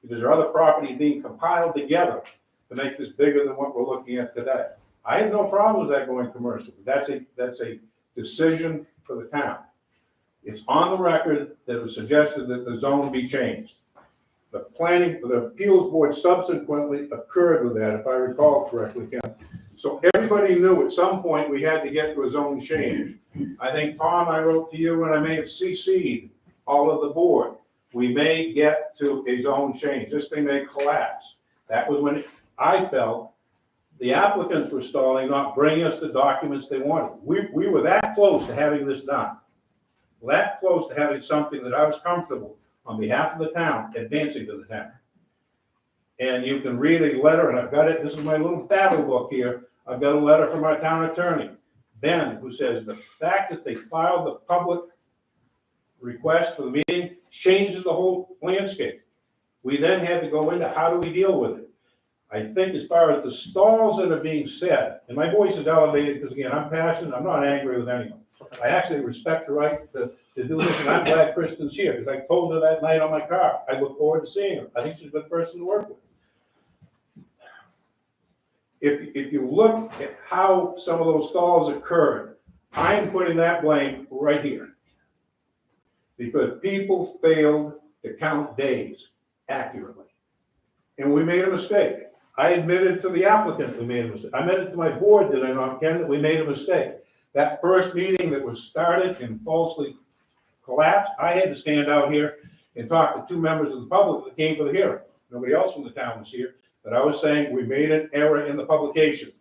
Because there are other properties being compiled together to make this bigger than what we're looking at today. I have no problem with that going commercial. That's a decision for the town. It's on the record that it was suggested that the zone be changed. The appeals board subsequently occurred with that, if I recall correctly, Ken. So everybody knew at some point we had to get to a zone change. I think, Tom, I wrote to you and I may have CC'd all of the board. We may get to a zone change. This thing may collapse. That was when I felt the applicants were stalling, not bringing us the documents they wanted. We were that close to having this done. That close to having something that I was comfortable on behalf of the town advancing to the town. And you can read a letter, and I've got it, this is my little battle book here. I've got a letter from our town attorney, Ben, who says the fact that they filed the public request for the meeting changes the whole landscape. We then had to go into how do we deal with it. I think as far as the stalls that are being said, and my voice is elevated because again, I'm passionate, I'm not angry with anyone. I actually respect the right to do this, and I'm glad Kristen's here, because I told her that night on my car, I look forward to seeing her. I think she's a good person to work with. If you look at how some of those stalls occurred, I'm putting that blame right here. Because people failed to count days accurately. And we made a mistake. I admitted to the applicant we made a mistake. I admitted to my board, did I not, Ken, that we made a mistake. That first meeting that was started and falsely collapsed, I had to stand out here and talk to two members of the public that came to the hearing. Nobody else from the town was here. But I was saying we made an error in the publication.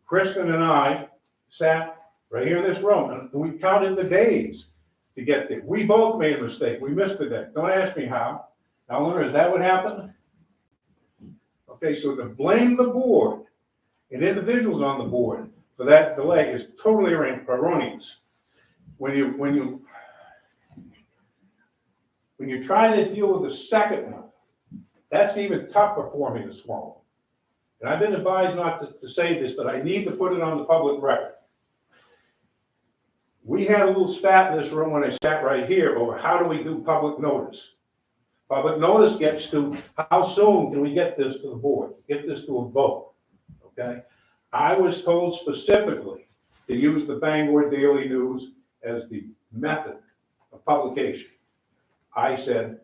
Kristen and I sat right here in this room and we counted the days to get there. We both made a mistake. We missed a day. Don't ask me how. Eleanor, is that what happened? Okay, so to blame the board and individuals on the board for that delay is totally erroneous. When you try to deal with the second one, that's even tougher for me to swallow. And I've been advised not to say this, but I need to put it on the public record. We had a little spat in this room when I sat right here over how do we do public notice. Public notice gets to how soon can we get this to the board, get this to a vote, okay? I was told specifically to use the Bangor Daily News as the method of publication. I said,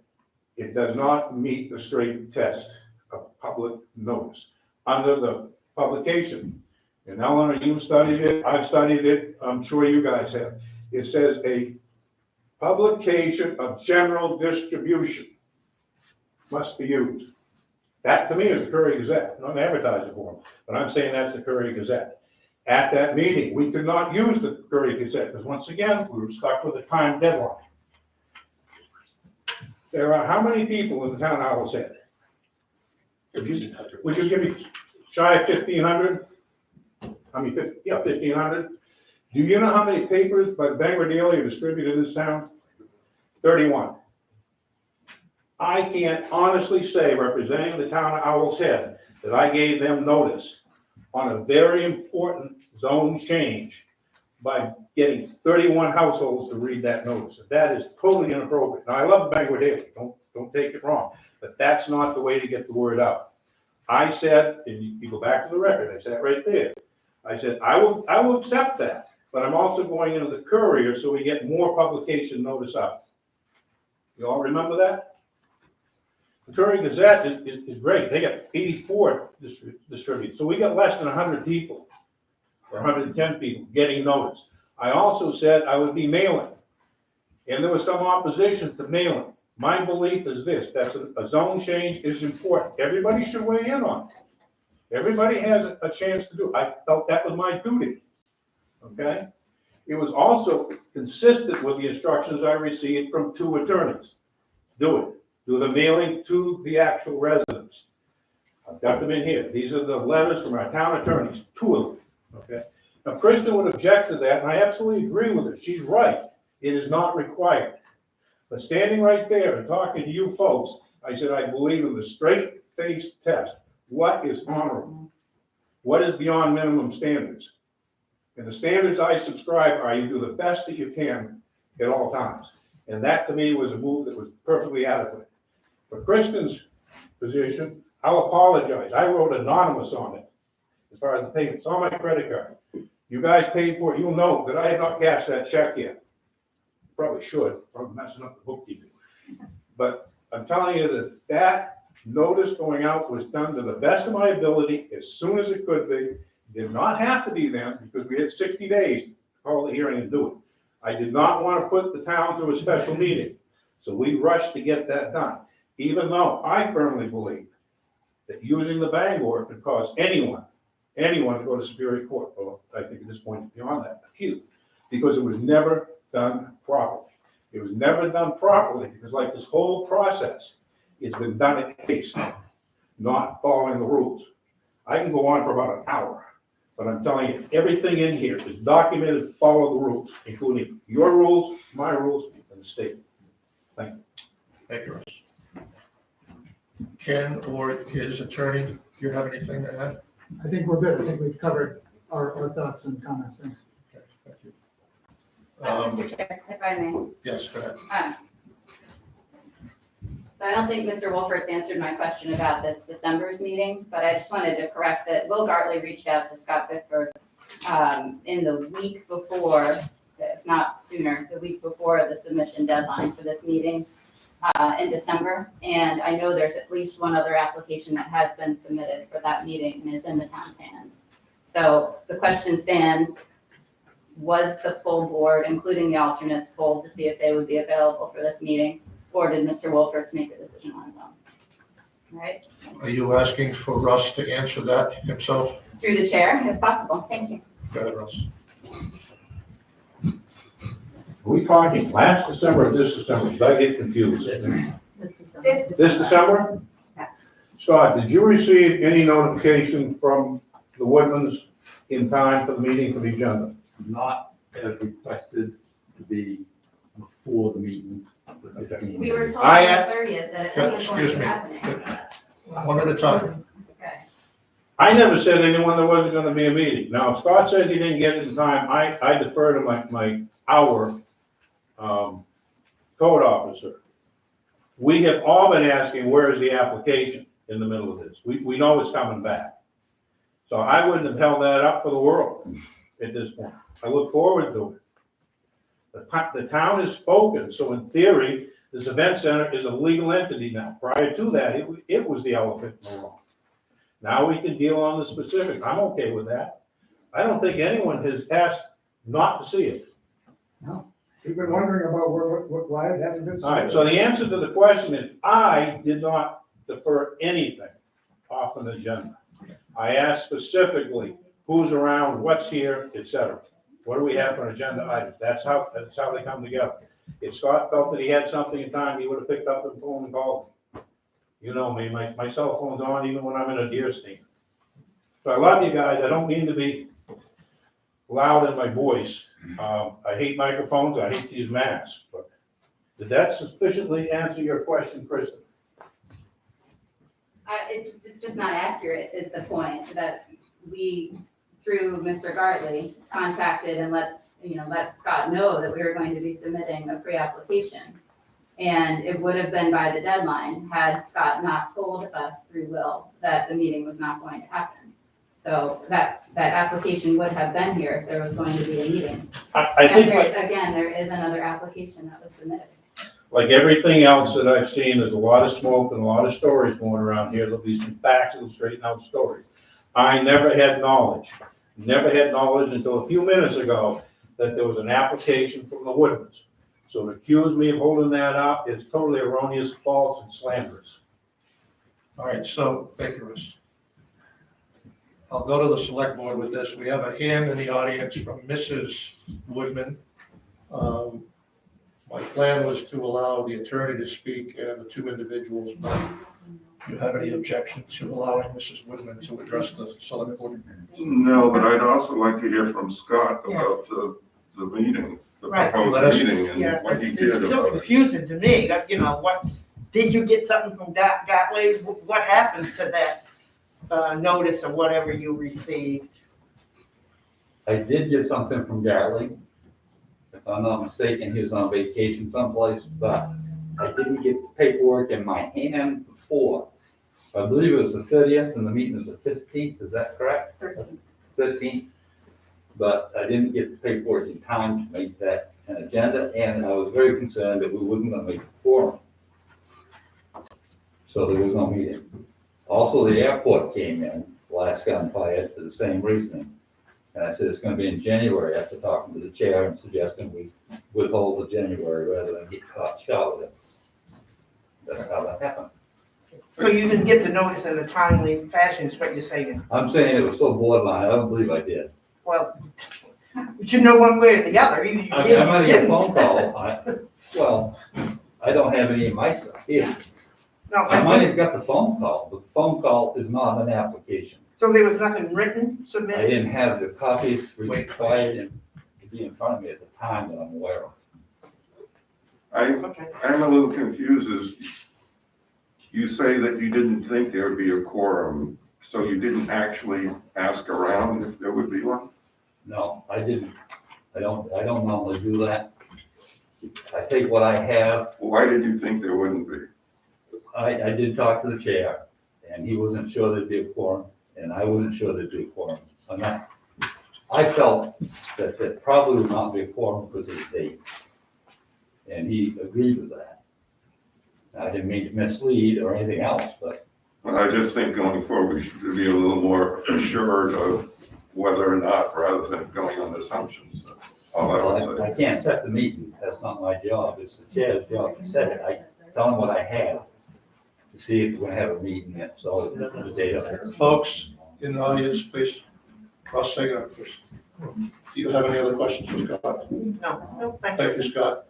it does not meet the straight test of public notice under the publication. And Eleanor, you've studied it, I've studied it, I'm sure you guys have. It says a publication of general distribution must be used. That to me is the Courier Gazette, not an advertising form, but I'm saying that's the Courier Gazette. At that meeting, we could not use the Courier Gazette because once again, we were stuck with a time deadline. There are how many people in the town of Owl's Head? Would you give me shy of 1,500? I mean, 1,500. Do you know how many papers by the Bangor Daily are distributed in this town? 31. I can't honestly say, representing the town of Owl's Head, that I gave them notice on a very important zone change by getting 31 households to read that notice. That is totally inappropriate. Now, I love the Bangor Daily, don't take it wrong, but that's not the way to get the word out. I said, and you go back to the record, I said right there, I said, I will accept that, but I'm also going into the Courier so we get more publication notice out. You all remember that? The Courier Gazette is great. They got 84 distributed. So we got less than 100 people or 110 people getting notice. I also said I would be mailing. And there was some opposition to mailing. My belief is this, that a zone change is important. Everybody should weigh in on it. Everybody has a chance to do it. I felt that was my duty. Okay? It was also consistent with the instructions I received from two attorneys. Do it. Do the mailing to the actual residents. I've got them in here. These are the letters from our town attorneys, two of them. Okay. Now, Kristen would object to that, and I absolutely agree with her. She's right. It is not required. But standing right there and talking to you folks, I said, I believe in the straight-faced test. What is honorable? What is beyond minimum standards? And the standards I subscribe are you do the best that you can at all times. And that to me was a move that was perfectly adequate. For Kristen's position, I'll apologize. I wrote anonymous on it as far as the payment. It's on my credit card. You guys paid for it. You'll know that I have not cashed that check yet. Probably should, probably messing up the bookkeeping. But I'm telling you that that notice going out was done to the best of my ability as soon as it could be. Did not have to be then because we had 60 days to call the hearing and do it. I did not want to put the town through a special meeting. So we rushed to get that done, even though I firmly believe that using the Bangor could cause anyone to go to Superior Court. Well, I think at this point, beyond that, acute, because it was never done properly. It was never done properly because like this whole process, it's been done at haste, not following the rules. I can go on for about an hour, but I'm telling you, everything in here is documented, follow the rules, including your rules, my rules, and the state. Thank you. Thank you, Russ. Ken or his attorney, do you have anything to add? I think we're good. I think we've covered our thoughts and comments. Thanks. Okay, thank you. Mr. Chair, if I may. Yes, go ahead. So I don't think Mr. Wolfert's answered my question about this December's meeting, but I just wanted to correct that Will Gartley reached out to Scott Bickford in the week before, if not sooner, the week before the submission deadline for this meeting in December. And I know there's at least one other application that has been submitted for that meeting and is in the town's hands. So the question stands, was the full board, including the alternates, polled to see if they would be available for this meeting? Or did Mr. Wolferts make a decision on his own? All right, Are you asking for Russ to answer that himself? through the chair, if possible. Thank you. Go ahead, Russ. Are we talking last December or this December? Did I get confused? This December? Scott, did you receive any notification from the Woodmans in time for the meeting for the agenda? Not as requested to be before the meeting. We were told I on had- the 30th that it Yeah, wasn't going excuse to be me. happening. One at a time. Okay. I never said anyone there wasn't gonna be a meeting. Now, if Scott says he didn't get it in time, I defer to our code officer. We have all been asking, where is the application in the middle of this? We know it's coming back. So I wouldn't have held that up for the world at this point. I look forward to it. The town has spoken, so in theory, this event center is a legal entity now. Prior to that, it was the elephant in the room. Now we can deal on the specifics. I'm okay with that. I don't think anyone has asked not to see it. We've been wondering about why it hasn't been. All right, so the answer to the question is, I did not defer anything off an agenda. I asked specifically who's around, what's here, et cetera. What do we have for an agenda items? That's how they come together. If Scott felt that he had something in time, he would have picked up the phone and called me. You know me, my cell phone's on even when I'm in a deer stand. So I love you guys. I don't mean to be loud in my voice. I hate microphones. I hate these masks. But did that sufficiently answer your question, Kristen? It's just not accurate is the point, that we, through Mr. Gartley, contacted and let Scott know that we were going to be submitting a pre-application. And it would have been by the deadline had Scott not told us through Will that the meeting was not going to happen. So that application would have been here if there was going to be a meeting. I think There is another application that was submitted. like everything else that I've seen, there's a lot of smoke and a lot of stories going around here. There'll be some facts that'll straighten out stories. I never had knowledge until a few minutes ago that there was an application from the Woodmans. So to accuse me of holding that up is totally erroneous, false, and slanderous. All right, so, thank you, Russ. I'll go to the select board with this. We have a hand in the audience from Mrs. Woodman. My plan was to allow the attorney to speak and the two individuals, but do you have any objection to allowing Mrs. Woodman to address the select board? No, but I'd also like to hear from Scott about the meeting, the Right. proposed Let us- meeting Yeah, and what he it's did still about it. confusing to me, that, what did you get something from Gottlieb? What happened to that notice or whatever you received? I did get something from Garley. If I'm not mistaken, he was on vacation someplace, but I didn't get the paperwork in my hand before. I believe it was the 30th and the meeting was the 15th, is that correct? 15th. But I didn't get the paperwork in time to make that an agenda, and I was very concerned that we wasn't gonna make a quorum. So there was no meeting. Also, the airport came in, last gun fired, for the same reasoning. And I said, it's gonna be in January, after talking to the chair and suggesting we withhold the January rather than get caught short with it. That's how that happened. So you didn't get the notice in a timely fashion, is what you're saying? I'm saying it was so borderline, I don't believe I did. Well, but you know one way or the other, either you I did mean, I or might you get a didn't. phone call, I don't have any of my stuff here. No, I might have got the phone call, but the phone call is not an application. so there was nothing written I submitted? didn't have the copies Wait, required to be in front of me at the time that I'm aware of. Okay. I'm a little confused as you say that you didn't think there would be a quorum, so you didn't actually ask around if there would be one? No, I didn't. I don't normally do that. I take what I have. Why did you think there wouldn't be? I did talk to the chair, and he wasn't sure there'd be a quorum, and I wasn't sure there'd be a quorum. I felt that there probably would not be a quorum because of the date. And he agreed with that. I didn't mean to mislead or anything else, but Well, I just think going forward, we should be a little more assured of whether or not, rather than going on assumptions. That's all I would say. I can't set the meeting. That's not my job. It's the chair's job to set it. I tell him what I have to see if we're gonna have a meeting yet, so the date of it. Folks in the audience, please, cross second out, please. Do you have any other questions for Scott? No, thank Thank you. you, Scott.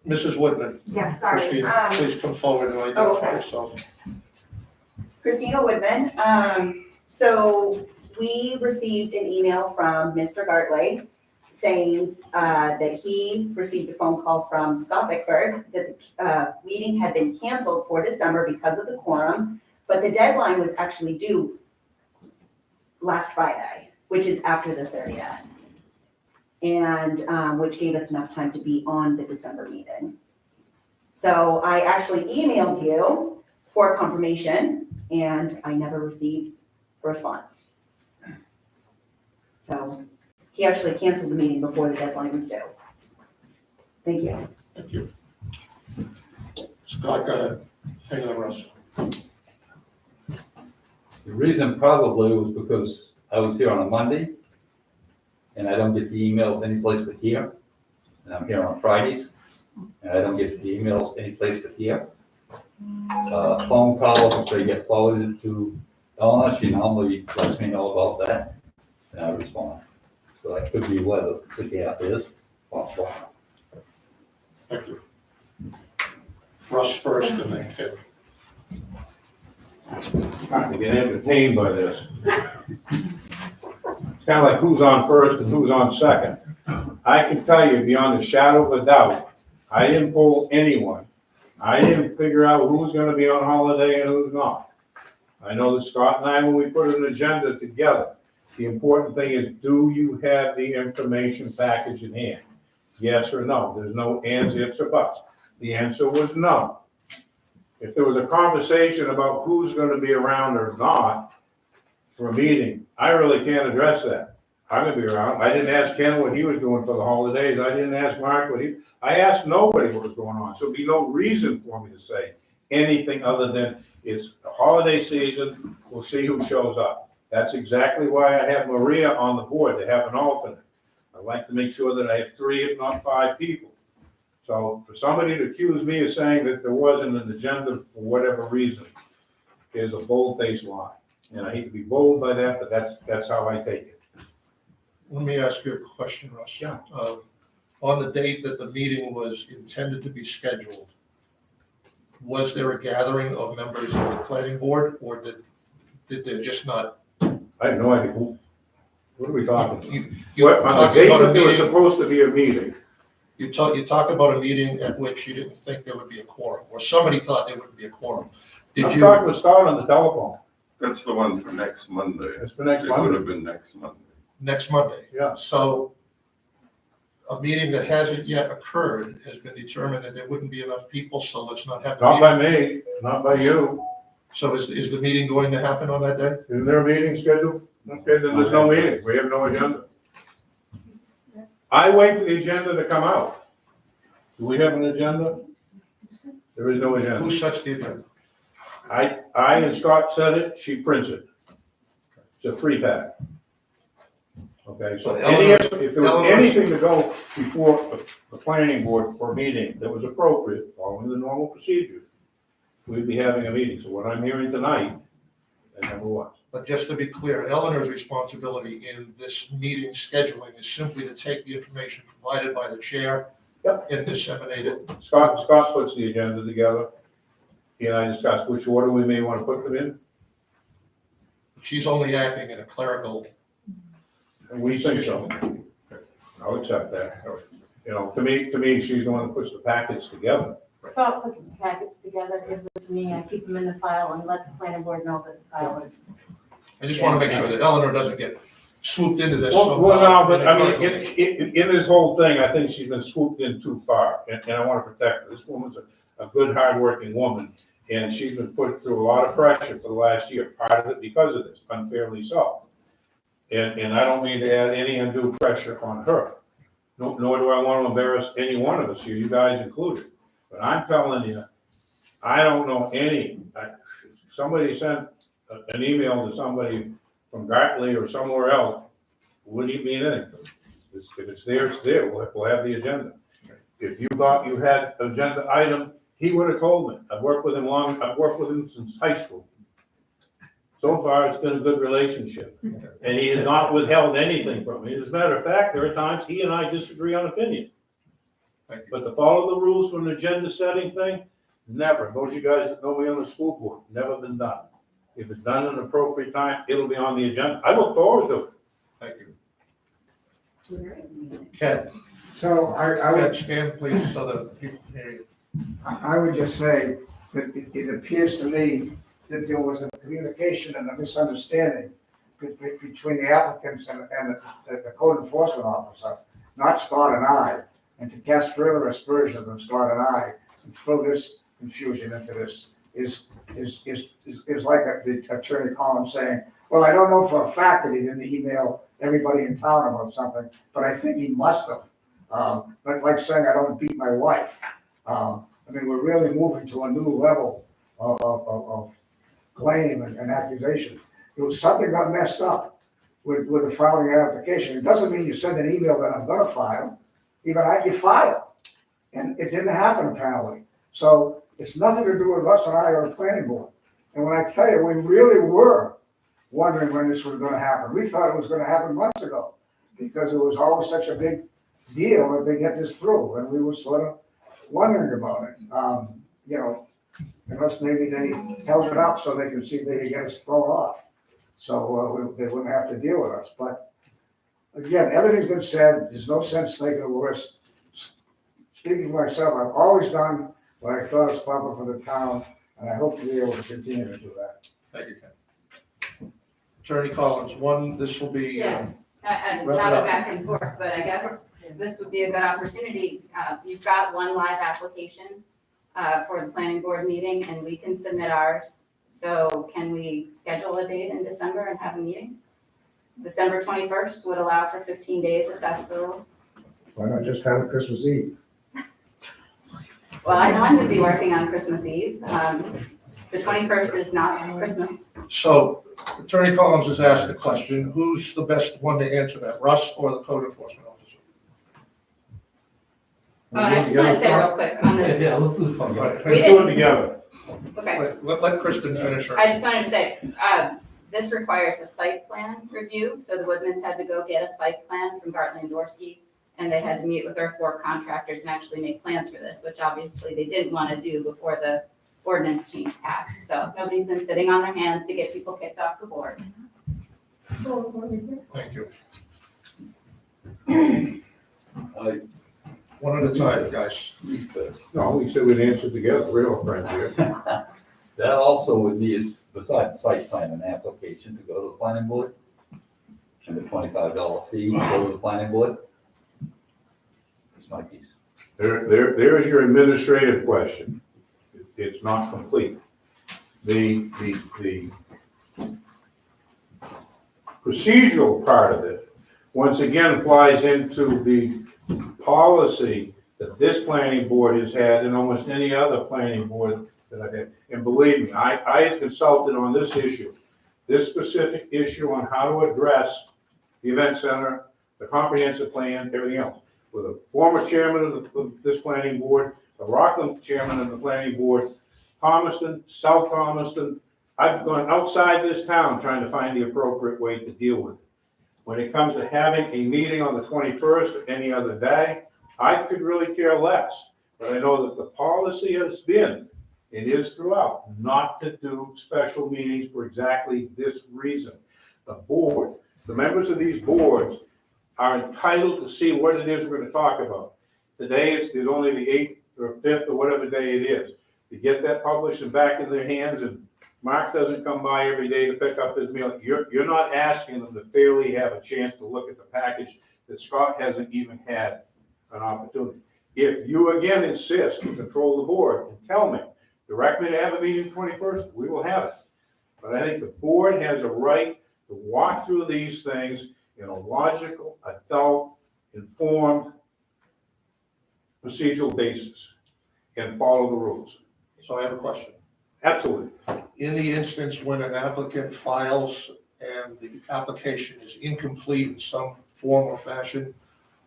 Mrs. Woodman, Yeah, sorry. Christine, please come forward and Oh, identify okay. yourself. Christina Woodman. So we received an email from Mr. Gartley saying that he received a phone call from Scott Bickford that the meeting had been canceled for December because of the quorum, but the deadline was actually due last Friday, which is after the 30th. And which gave us enough time to be on the December meeting. So I actually emailed you for confirmation, and I never received a response. So he actually canceled the meeting before the deadline was due. Thank you. Thank you. Scott, go ahead. Hang on, Russ. The reason probably was because I was here on a Monday, and I don't get the emails anyplace but here. And I'm here on Fridays, and I don't get the emails anyplace but here. Phone calls, if they get forwarded to Donna, she normally lets me know about that, and I respond. So that could be what the gap is. Possible. Thank you. Russ first and then Kevin. Starting to get entertained by this. It's kind of like who's on first and who's on second. I can tell you beyond a shadow of a doubt, I didn't poll anyone. I didn't figure out who's gonna be on holiday and who's not. I know that Scott and I, when we put an agenda together, the important thing is, do you have the information package in hand? Yes or no? There's no ands, ifs, or buts. The answer was no. If there was a conversation about who's gonna be around or not for a meeting, I really can't address that. I'm gonna be around. I didn't ask Ken what he was doing for the holidays. I didn't ask Mark I asked nobody what was going on. So there'd be no reason for me to say anything other than it's the holiday season. We'll see who shows up. That's exactly why I have Maria on the board, to have an alternate. I like to make sure that I have 3, if not 5 people. So for somebody to accuse me of saying that there wasn't an agenda for whatever reason is a bold-faced lie. And I hate to be bold by that, but that's how I take it. Let me ask you a question, Russ. Yeah. On the date that the meeting was intended to be scheduled, was there a gathering of members of the planning board, or did they just not? I have no idea who, what are we talking about? You On the talking date about a that there was meeting? supposed to be a meeting, You talk about a meeting at which you didn't think there would be a quorum, or somebody thought there would be a quorum. Did I'm you, talking with Scott on the telephone. That's the one for next Monday. It's for next It would Monday. have been next Monday. next Monday? Yeah. So a meeting that hasn't yet occurred has been determined that there wouldn't be enough people, so let's not have. the Not by meeting. me, not by you. So is the meeting going to happen on that day? Is there a meeting scheduled? Okay, then there's no meeting. We have no agenda. I wait for the agenda to come out. Do we have an agenda? There is no Who agenda. sets the agenda? I and Scott said it, she prints it. It's a free pack. Okay, so But if there was Eleanor- anything to go before the planning board for a meeting that was appropriate, following the normal procedure, we'd be having a meeting. So what I'm hearing tonight, that never was. But just to be clear, Eleanor's responsibility in this meeting scheduling is simply to take the information provided by the chair and disseminate it. Scott puts the agenda together. He and I discussed which order we may want to put them in, She's only acting in a clerical. and we think so. I'll accept that. You know, to me, she's the one that puts the packets together. Scott puts the packets together, gives it to me, I keep them in the file and let the planning board know that the file is. I just want to make sure that Eleanor doesn't get swooped into this. Well, no, but I mean, inadvertently. in this whole thing, I think she's been swooped in too far, and I want to protect her. This woman's a good, hardworking woman, and she's been put through a lot of pressure for the last year, part of it because of this, unfairly so. And I don't mean to add any undue pressure on her, nor do I want to embarrass any one of us here, you guys included. But I'm telling you, I don't know somebody sent an email to somebody from Gartley or somewhere else, wouldn't even mean anything. If it's there, it's there, we'll have the agenda. If you thought you had agenda item, he would have told me. I've worked with him since high school. So far, it's been a good relationship, and he has not withheld anything from me. As a matter of fact, there are times he and I disagree on opinion. Thank you. But to follow the rules for an agenda setting thing, never. Those of you guys that know me on the school board, never been done. If it's done at an appropriate time, it'll be on the agenda. I look forward to it. Thank you. Ken, So I would, stand please so that people can hear you. I would just say that it appears to me that there was a communication and a misunderstanding between the applicants and the code enforcement officer, not Scott and I, and to cast further aspersions on Scott and I and throw this confusion into this is like the Attorney Collins saying, well, I don't know for a fact that he didn't email everybody in town about something, but I think he must have. Like saying I don't beat my wife. I mean, we're really moving to a new level of blame and accusation. There was something got messed up with the filing application. It doesn't mean you send an email that I'm gonna file. Even you file. And it didn't happen apparently. So it's nothing to do with us and I or the planning board. And when I tell you, we really were wondering when this was gonna happen. We thought it was gonna happen months ago because it was always such a big deal that they get this through. And we were sort of wondering about it. Unless maybe they held it up so they could see if they could get us thrown off. So they wouldn't have to deal with us. But again, everything's been said. There's no sense making it worse. Speaking for myself, I've always done what I thought was proper for the town, and I hope to be able to continue to do that. Thank you, Ken. Attorney Collins, this will be, Yeah. Not Wrap it a up. back and forth, but I guess this would be a good opportunity. You've got one live application for the planning board meeting, and we can submit ours. So can we schedule a date in December and have a meeting? December 21st would allow for 15 days if that's the rule. Why not just have it Christmas Eve? Well, I know I'm gonna be working on Christmas Eve. The 21st is not Christmas. so Attorney Collins has asked a question. Who's the best one to answer that, Russ or the code enforcement officer? Oh, and I just wanna say real quick on the, Yeah, let's do something. Right. We Let's do it together. okay. Let Kristen finish her. I just wanted to say, this requires a site plan review, so the Woodmans had to go get a site plan from Gartley and Dorsey, and they had to meet with their 4 contractors and actually make plans for this, which obviously they didn't want to do before the ordinance change passed. So nobody's been sitting on their hands to get people kicked off the board. Thank you. One at a time, guys. No, we said we'd answer together, we're all friends here. That also would need, besides the site plan, an application to go to the planning board. And the $25 fee to go to the planning board. That's my piece. There is your administrative question. It's not complete. The procedural part of it, once again, flies into the policy that this planning board has had and almost any other planning board that I've had. And believe me, I had consulted on this issue, this specific issue on how to address the event center, the comprehensive plan, everything else. With a former chairman of this planning board, the Rockland chairman of the planning board, Thomaston, South Thomaston. I've gone outside this town trying to find the appropriate way to deal with it. When it comes to having a meeting on the 21st or any other day, I could really care less. But I know that the policy has been, it is throughout, not to do special meetings for exactly this reason. The board, the members of these boards are entitled to see what it is we're gonna talk about. Today is only the 8th or 5th or whatever day it is. To get that published and back in their hands, and Mark doesn't come by every day to pick up his mail, you're not asking them to fairly have a chance to look at the package that Scott hasn't even had an opportunity. If you again insist to control the board and tell me, direct me to have a meeting 21st, we will have it. But I think the board has a right to walk through these things in a logical, adult, informed, procedural basis and follow the rules. So I have a question. Absolutely. In the instance when an applicant files and the application is incomplete in some form or fashion,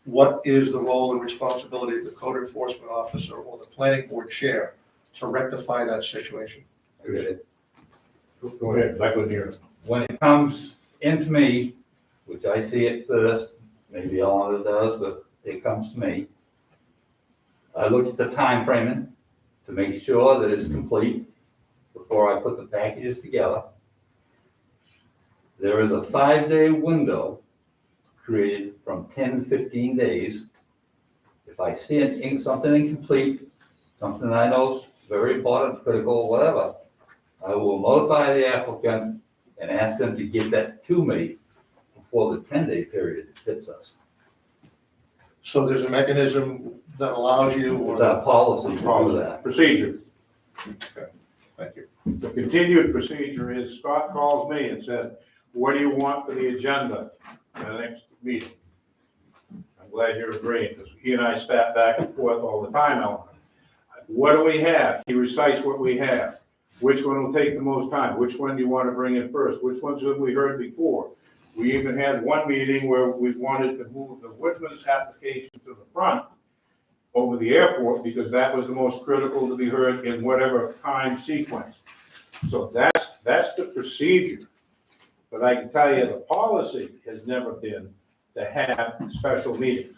what is the role and responsibility of the code enforcement officer or the planning board chair to rectify that situation? Go ahead, I couldn't hear it. When it comes into me, which I see it first, maybe Alana does, but it comes to me. I look at the time framing to make sure that it's complete before I put the packages together. There is a 5-day window created from 10 to 15 days. If I see something incomplete, something I know is very important, critical, whatever, I will notify the applicant and ask them to get that to me before the 10-day period hits us. So there's a mechanism that allows you, or? It's our policy to do that. Procedure. Okay, thank you. The continued procedure is Scott calls me and says, what do you want for the agenda for the next meeting? I'm glad you're agreeing, because he and I spat back and forth all the time, Ellen. What do we have? He recites what we have. Which one will take the most time? Which one do you want to bring in first? Which ones have we heard before? We even had one meeting where we wanted to move the Whitman's application to the front over the airport because that was the most critical to be heard in whatever time sequence. So that's the procedure. But I can tell you the policy has never been to have special meetings.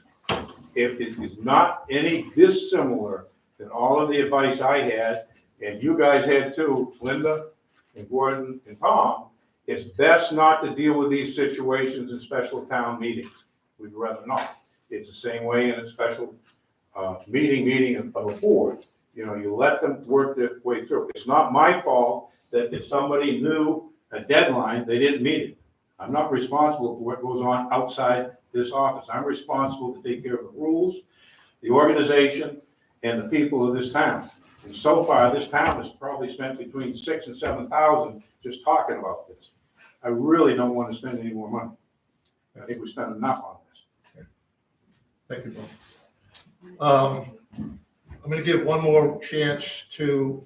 If it is not any dissimilar than all of the advice I had, and you guys had too, Linda and Gordon and Tom, it's best not to deal with these situations in special town meetings. We'd rather not. It's the same way in a special meeting of a board. You know, you let them work their way through. It's not my fault that if somebody knew a deadline, they didn't meet it. I'm not responsible for what goes on outside this office. I'm responsible to take care of the rules, the organization, and the people of this town. And so far, this town has probably spent between $6,000 and $7,000 just talking about this. I really don't want to spend any more money. I think we spent enough on this. Thank you both. I'm going to give one more chance to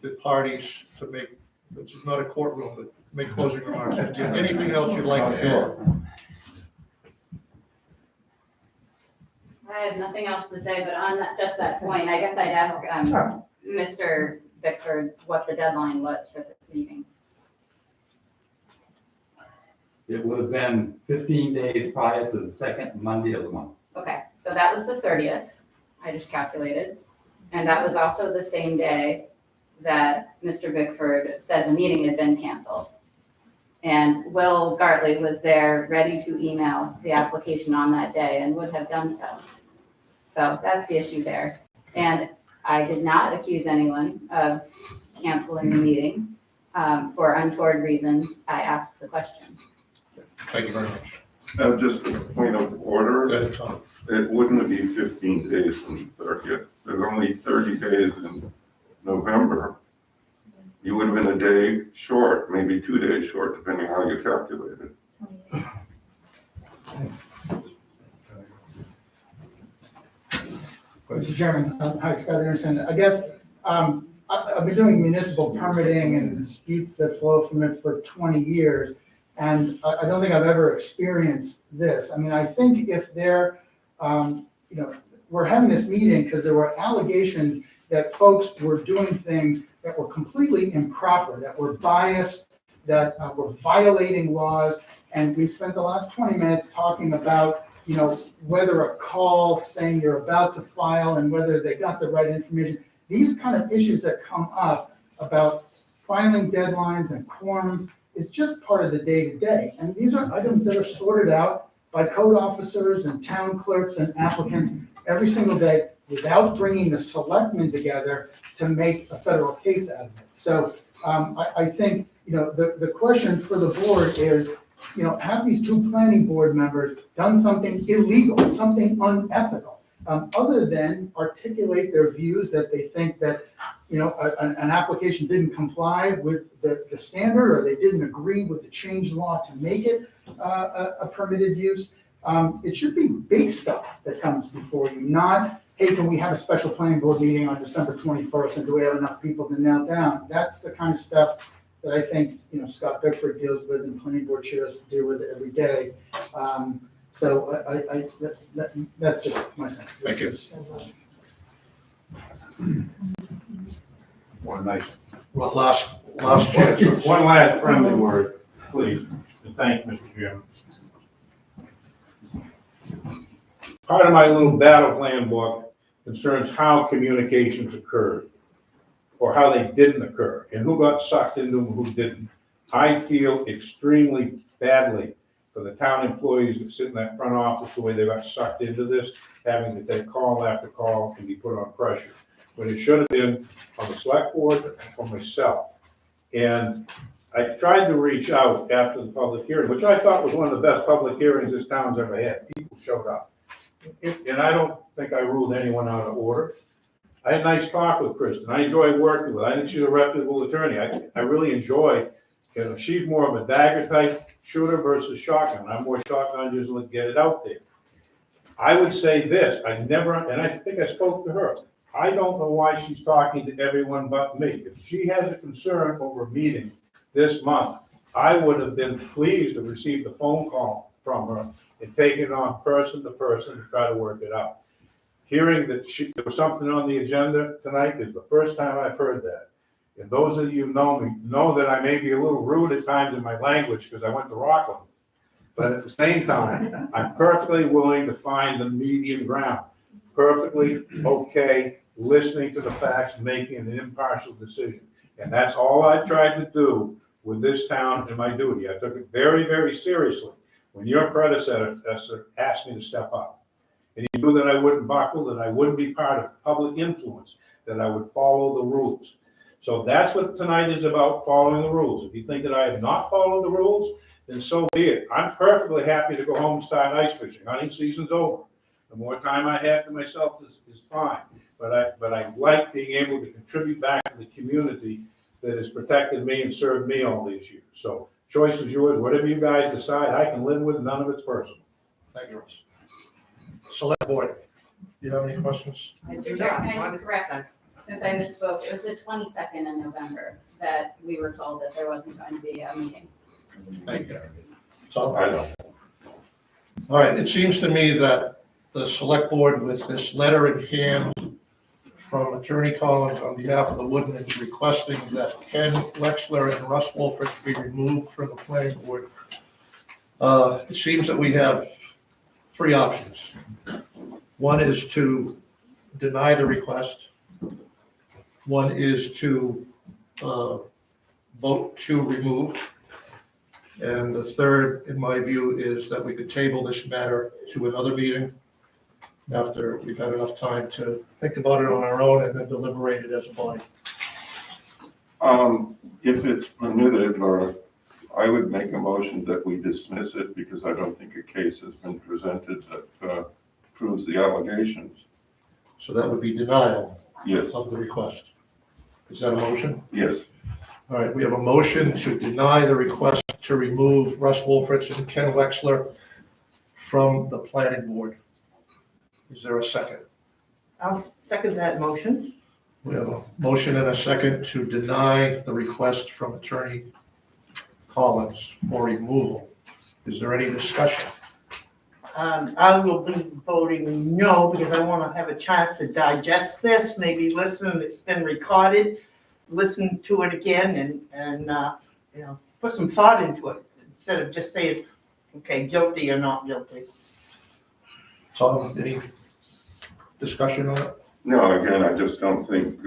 the parties to make, this is not a courtroom, but make closing remarks. Anything else you'd like to add? I have nothing else to say, but on that, just that point, I guess I'd ask Mr. Bickford what the deadline was for this meeting. It would have been 15 days prior to the second Monday of the month. Okay, so that was the 30th, I just calculated. And that was also the same day that Mr. Bickford said the meeting had been canceled. And Will Gartley was there, ready to email the application on that day and would have done so. So that's the issue there. And I did not accuse anyone of canceling the meeting for untoward reasons. I asked the question. Thank you very much. Just a point of order, Go ahead, Tom. it wouldn't be 15 days from the 30th. There's only 30 days in November. You would have been a day short, maybe 2 days short, depending how you calculate it. Mr. Chairman, hi, Scott Anderson. I guess, I've been doing municipal permitting and disputes that flow from it for 20 years. And I don't think I've ever experienced this. I mean, I think if we're having this meeting because there were allegations that folks were doing things that were completely improper, that were biased, that were violating laws. And we spent the last 20 minutes talking about, whether a call saying you're about to file and whether they got the right information. These kind of issues that come up about filing deadlines and quorums is just part of the day-to-day. And these are items that are sorted out by code officers and town clerks and applicants every single day without bringing the selectmen together to make a federal case out of it. So I think, the question for the board is, have these two planning board members done something illegal, something unethical, other than articulate their views that they think that, an application didn't comply with the standard, or they didn't agree with the changed law to make it a permitted use. It should be big stuff that comes before you, not, hey, can we have a special planning board meeting on December 21st, and do we have enough people to nail down? That's the kind of stuff that I think, Scott Bickford deals with and planning board chairs deal with every day. So that's just my sense. Thank you. One nice, Well, last chance. one last friendly word, please, and thank Mr. Jim. Part of my little battle plan book concerns how communications occurred, or how they didn't occur, and who got sucked into them and who didn't. I feel extremely badly for the town employees that sit in that front office, the way they got sucked into this, having to take call after call and be put on pressure, when it should have been on the select board or myself. And I tried to reach out after the public hearing, which I thought was one of the best public hearings this town's ever had. People showed up. And I don't think I ruled anyone out of order. I had a nice talk with Kristen. I enjoyed working with her. I think she's a reputable attorney. I really enjoy, she's more of a dagger type shooter versus shotgun. I'm more shotgun, just let get it out there. I would say this, and I think I spoke to her. I don't know why she's talking to everyone but me. If she has a concern over a meeting this month, I would have been pleased to receive the phone call from her and take it on person to person to try to work it out. Hearing that there was something on the agenda tonight is the first time I've heard that. And those of you who know me know that I may be a little rude at times in my language because I went to Rockland. But at the same time, I'm perfectly willing to find the median ground. Perfectly okay listening to the facts, making an impartial decision. And that's all I tried to do with this town and my duty. I took it very, very seriously when your predecessor asked me to step up. And he knew that I wouldn't buckle, that I wouldn't be part of public influence, that I would follow the rules. So that's what tonight is about, following the rules. If you think that I have not followed the rules, then so be it. I'm perfectly happy to go home and start ice fishing. Hunting season's over. The more time I have to myself is fine. But I like being able to contribute back to the community that has protected me and served me all these years. So choice is yours. Whatever you guys decide, I can live with. None of it's personal. Thank you, Russ. Select board, do you have any questions? Mr. Chair, can I just correct, since I misspoke, it was the 22nd of November that we were told that there wasn't going to be a meeting. Thank you. So, I don't. all right, it seems to me that the select board, with this letter in hand from Attorney Collins on behalf of the Woodmans requesting that Ken Wexler and Russ Wolfridge be removed from the planning board, it seems that we have three options. One is to deny the request. One is to vote to remove. And the third, in my view, is that we could table this matter to another meeting after we've had enough time to think about it on our own and then deliberate it as a body. If it's permitted, or I would make a motion that we dismiss it because I don't think a case has been presented that proves the allegations. So that would be denial Yes, of the request. Is that a motion? yes. All right, we have a motion to deny the request to remove Russ Wolfritz and Ken Wexler from the planning board. Is there a second? I'll second that motion. We have a motion and a second to deny the request from Attorney Collins for removal. Is there any discussion? I will be voting no because I want to have a chance to digest this, maybe listen, it's been recorded, listen to it again and, put some thought into it instead of just saying, okay, guilty or not guilty. Tom, any discussion on it? No, again, I just don't think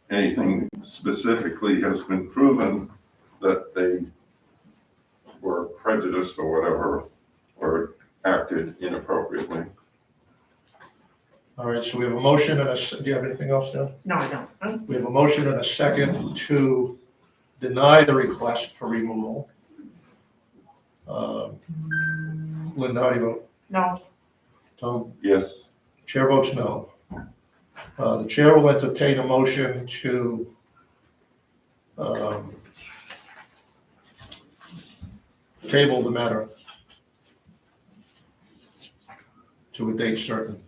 anything specifically has been proven that they were prejudiced or whatever, or acted inappropriately. All right, so we have a motion and do you have anything else, Dan? No, I don't. We have a motion and a second to deny the request for removal. Linda, how do you vote? No. Tom? Yes, Chair votes no. The chair will entertain a motion to table the matter to a date certain.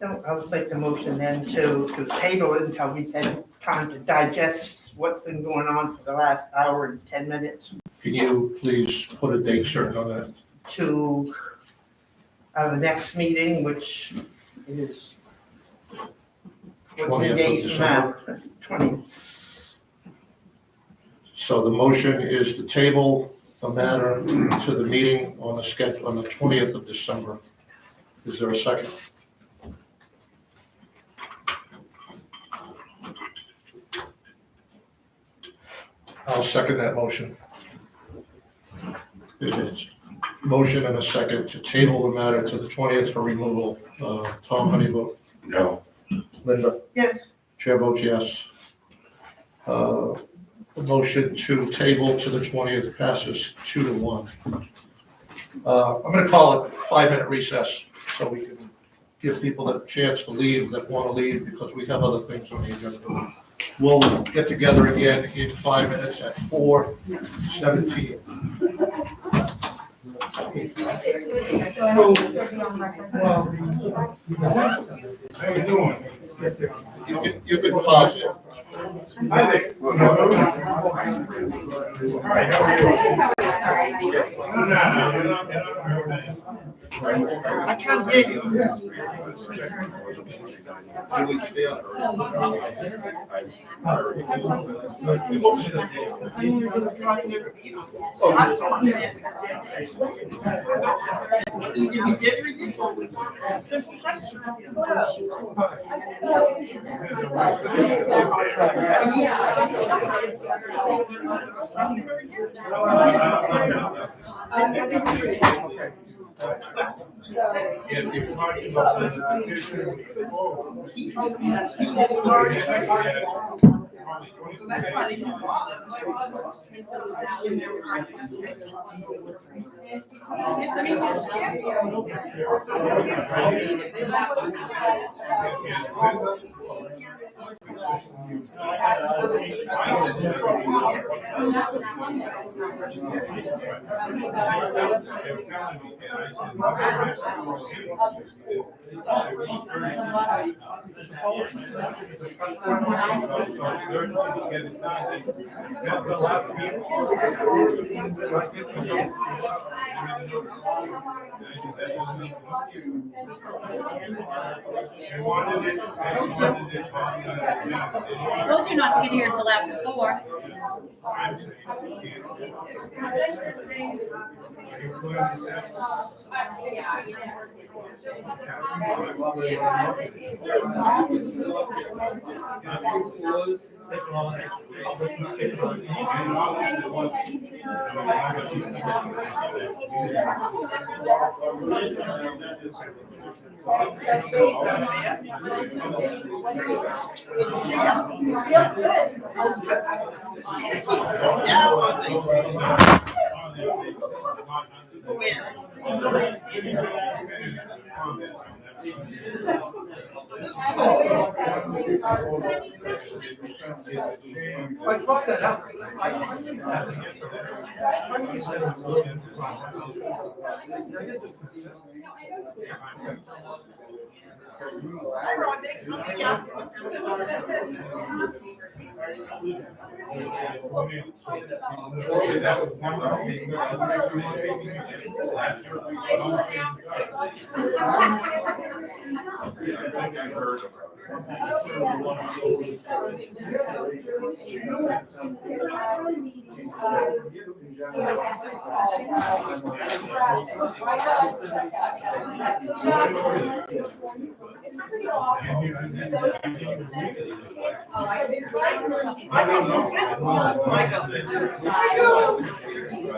No, I would make the motion then to table it until we had time to digest what's been going on for the last hour and 10 minutes Can you please put a date certain on that? to the next meeting, which is 20th 14 of days from now. 20. So the motion is to table the matter to the meeting on the schedule on the 20th of December. Is there a second? I'll second that motion. It is motion and a second to table the matter to the 20th for removal. Tom, how do you vote? no. Linda? Yes. Chair votes yes. The motion to table to the 20th passes 2-1. I'm going to call it a 5-minute recess so we can give people a chance to leave that want to leave because we have other things on the agenda. We'll get together again in 5 minutes at 4:17. How you doing? You can pause it. I think. All right, how are you? No, I can't hear you. That's why they don't bother. If the meeting's canceled. I told you not to get here until after 4. I thought that out.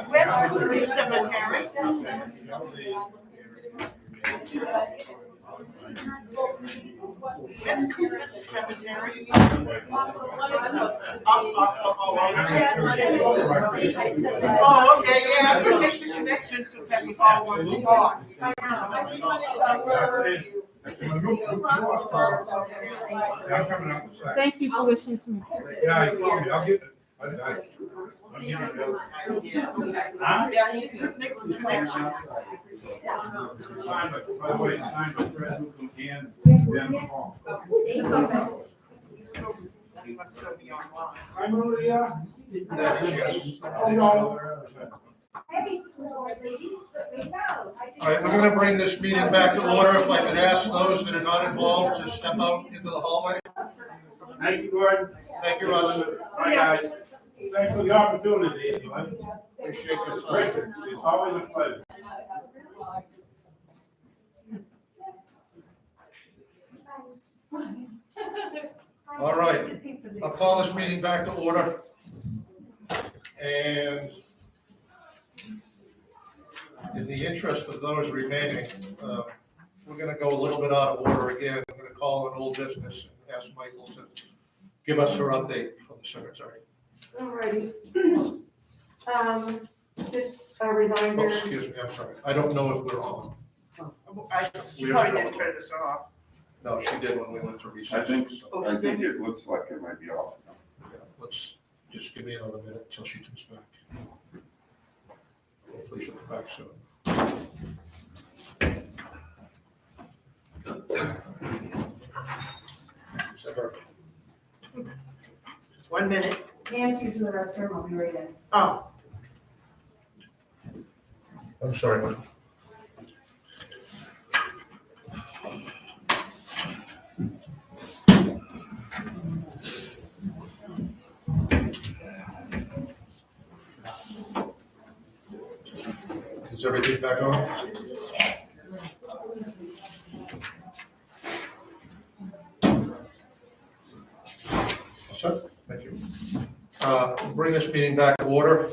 Where's Cooper Cemetery? Where's Cooper Cemetery? Oh, okay, yeah, I can make the connection to that was all one spot. Thank you for listening to me. Yeah, I'll get it. Yeah, you can make the connection. Signed by the way, signed by Fred Newcomb and Ben Hall. He must still be online. Hi, Maria. Yes. Hey, small lady, let me know. All right, we're gonna bring this meeting back to order. If I could ask those that are not involved to step out into the hallway. Thank you, Gordon. Thank you, Russ. All right, guys. Thanks for the opportunity, anyway. Appreciate your time. Richard, it's always a pleasure. All right, I'll call this meeting back to order. And in the interest of those remaining, we're gonna go a little bit out of order again. I'm gonna call an old business and ask Michael to give us her update from the cemetery. Alrighty. Just a Oh, reminder. excuse me, I'm sorry. I don't know if we're on. She probably didn't turn this off. No, she did when we went to recess. I think, Oh, I she think did? it looks like it might be off. Yeah, let's just give me another minute till she comes back. Hopefully she'll come back soon. Is that her? 1 minute. Auntie's in the restroom, I'll be right in. Oh, I'm sorry, Mike. Is everything back on? So, thank you. Bring this meeting back to order.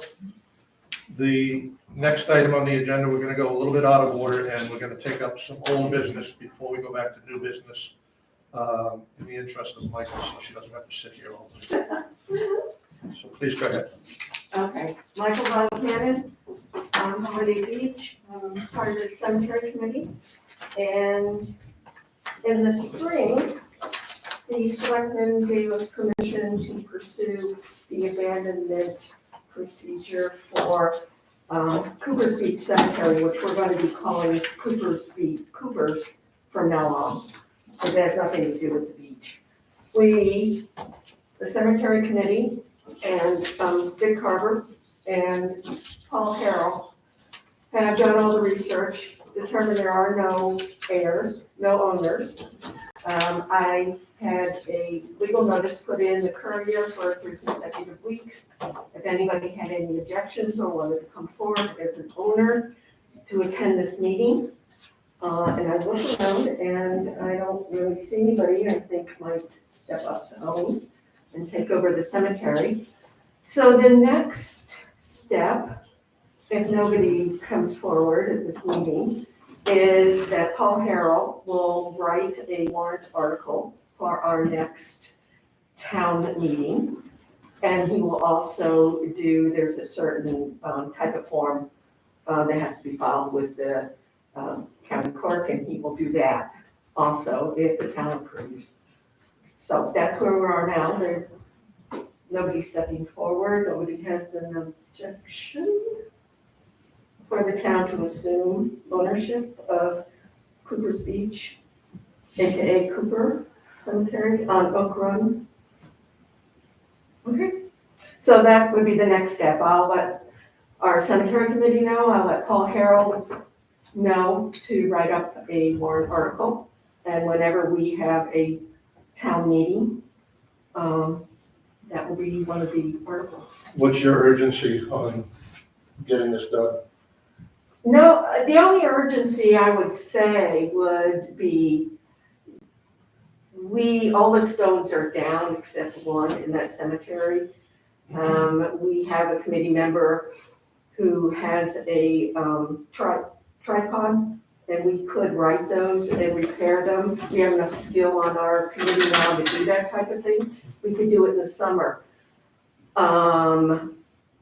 The next item on the agenda, we're gonna go a little bit out of order, and we're gonna take up some old business before we go back to new business, in the interest of Michael, so she doesn't have to sit here all day. So please go ahead. Okay, Michael Von Cannon, Holiday Beach, part of the cemetery committee. And in the spring, the selectmen gave us permission to pursue the abandonment procedure for Cooper's Beach Cemetery, which we're going to be calling Cooper's from now on, because it has nothing to do with the beach. We, the cemetery committee, and Dick Carver and Paul Harrell have done all the research, determined there are no heirs, no owners. I had a legal notice put in the Courier for 3 consecutive weeks. If anybody had any objections or wanted to come forward as an owner to attend this meeting. And I look around and I don't really see anybody I think might step up to own and take over the cemetery. So the next step, if nobody comes forward at this meeting, is that Paul Harrell will write a warrant article for our next town meeting. And he will also there's a certain type of form that has to be filed with the county clerk, and he will do that also if the town approves. So that's where we are now. Nobody's stepping forward, nobody has an objection for the town to assume ownership of Cooper's Beach, AKA Cooper Cemetery on Oak Run. Okay, so that would be the next step. I'll let our cemetery committee know, I'll let Paul Harrell know to write up a warrant article. And whenever we have a town meeting, that will be one of the articles. What's your urgency on getting this done? No, the only urgency I would say would be, all the stones are down except one in that cemetery. We have a committee member who has a tripod, and we could write those and repair them. We have enough skill on our committee now to do that type of thing. We could do it in the summer.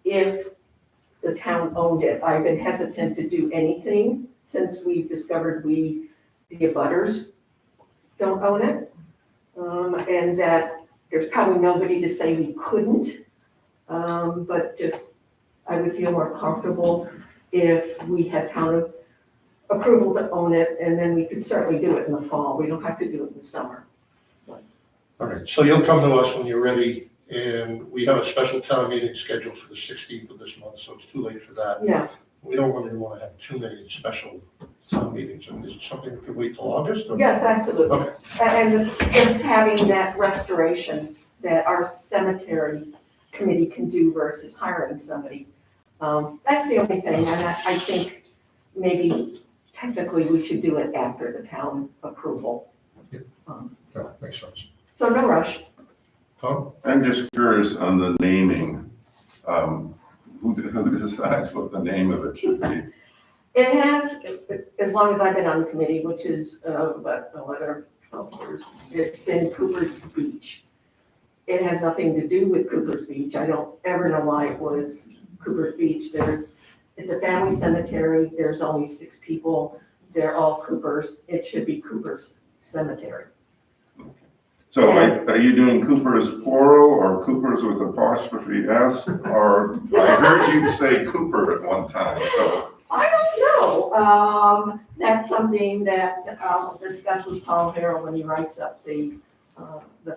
If the town owned it. I've been hesitant to do anything since we've discovered the abutters don't own it. And that there's probably nobody to say we couldn't. But just, I would feel more comfortable if we had town approval to own it, and then we could certainly do it in the fall. We don't have to do it in the summer. All right, so you'll come to us when you're ready, and we have a special town meeting scheduled for the 16th of this month, so it's too late for that. Yeah. We don't really want to have too many special town meetings. I mean, is it something we could wait till August? Or? Yes, absolutely. Okay. And just having that restoration that our cemetery committee can do versus hiring somebody. That's the only thing, and I think maybe technically we should do it after the town approval. That makes sense. So no rush. Tom? I'm just curious on the naming. Who decides what the name of it should be? It has, as long as I've been on the committee, which is about 11 or 12 years, it's been Cooper's Beach. It has nothing to do with Cooper's Beach. I don't ever know why it was Cooper's Beach. It's a family cemetery. There's only 6 people. They're all Coopers. It should be Cooper's Cemetery. So are you doing Cooper's plural or Cooper's with apostrophe S? Or I heard you say Cooper at one time, so. I don't know. That's something that I'll discuss with Paul Harrell when he writes up the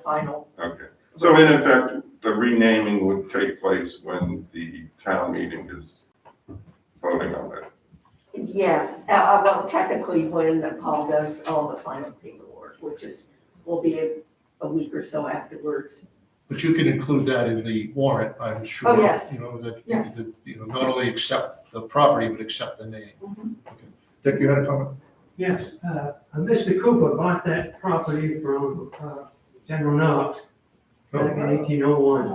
final. Okay. So in effect, the renaming would take place when the town meeting is voting on it. Yes, well, technically when Paul does all the final paperwork, which will be a week or so afterwards. But you can include that in the warrant, I'm sure. Oh, yes. You know, that, Yes. that, you know, not only accept the property, but accept the name. Mhm. Okay. Dick, you had a comment? Yes, Mr. Cooper bought that property from General Knox back in 1801.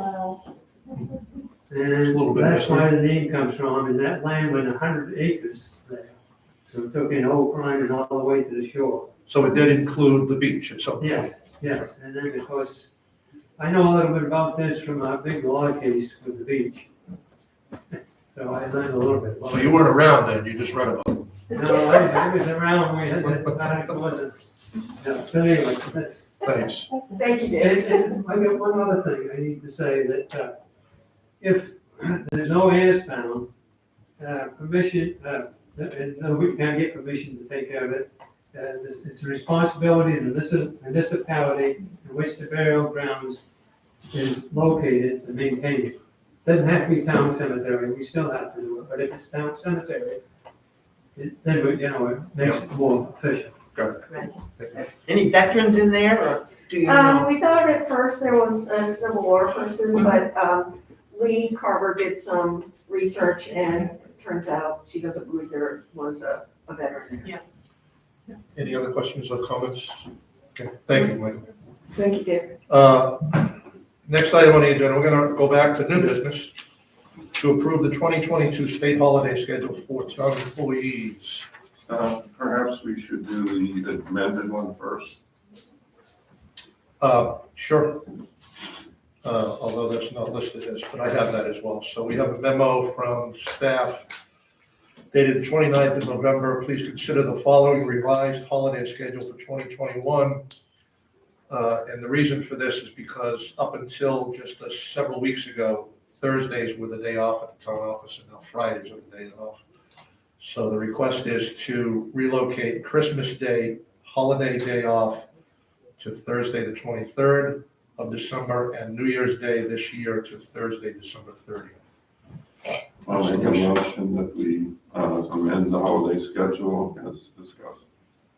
It's a little And bit of that's why the name comes from, and that land was 100 acres there. So it took in Oak Run and all the way to the shore. So it did include the beach at some point? Yes, yes, and then of course, I know a little bit about this from a big law case with the beach. So I learned a little bit. So you weren't around then, you just read about it? No, I was around, we had that article, but anyway, that's. Thanks. Thank you, Dave. And I got one other thing I need to say, that if there's no heirs found, permission, and we can't get permission to take care of it, it's the responsibility of the municipality in which the burial grounds is located to maintain it. Doesn't have to be town cemetery, we still have to do it, but if it's town cemetery, then, it makes it more efficient. Any veterans in there, or do you know? We thought at first there was a Civil War person, but, Lee Carver did some research and it turns out she doesn't believe there was a veteran. Any other questions or comments? Okay, thank you, Michael. Thank you, Dick. Next item on the agenda, we're gonna go back to new business to approve the 2022 state holiday schedule for town employees. Perhaps we should do the amended one first. Sure. Although that's not listed as, but I have that as well. So we have a memo from staff dated the 29th of November. Please consider the following revised holiday schedule for 2021. And the reason for this is because up until just several weeks ago, Thursdays were the day off at the town office, and now Fridays are the day off. So the request is to relocate Christmas Day, holiday day off, to Thursday, the 23rd of December, and New Year's Day this year to Thursday, December 30th. I'll make a motion that we amend the holiday schedule as discussed.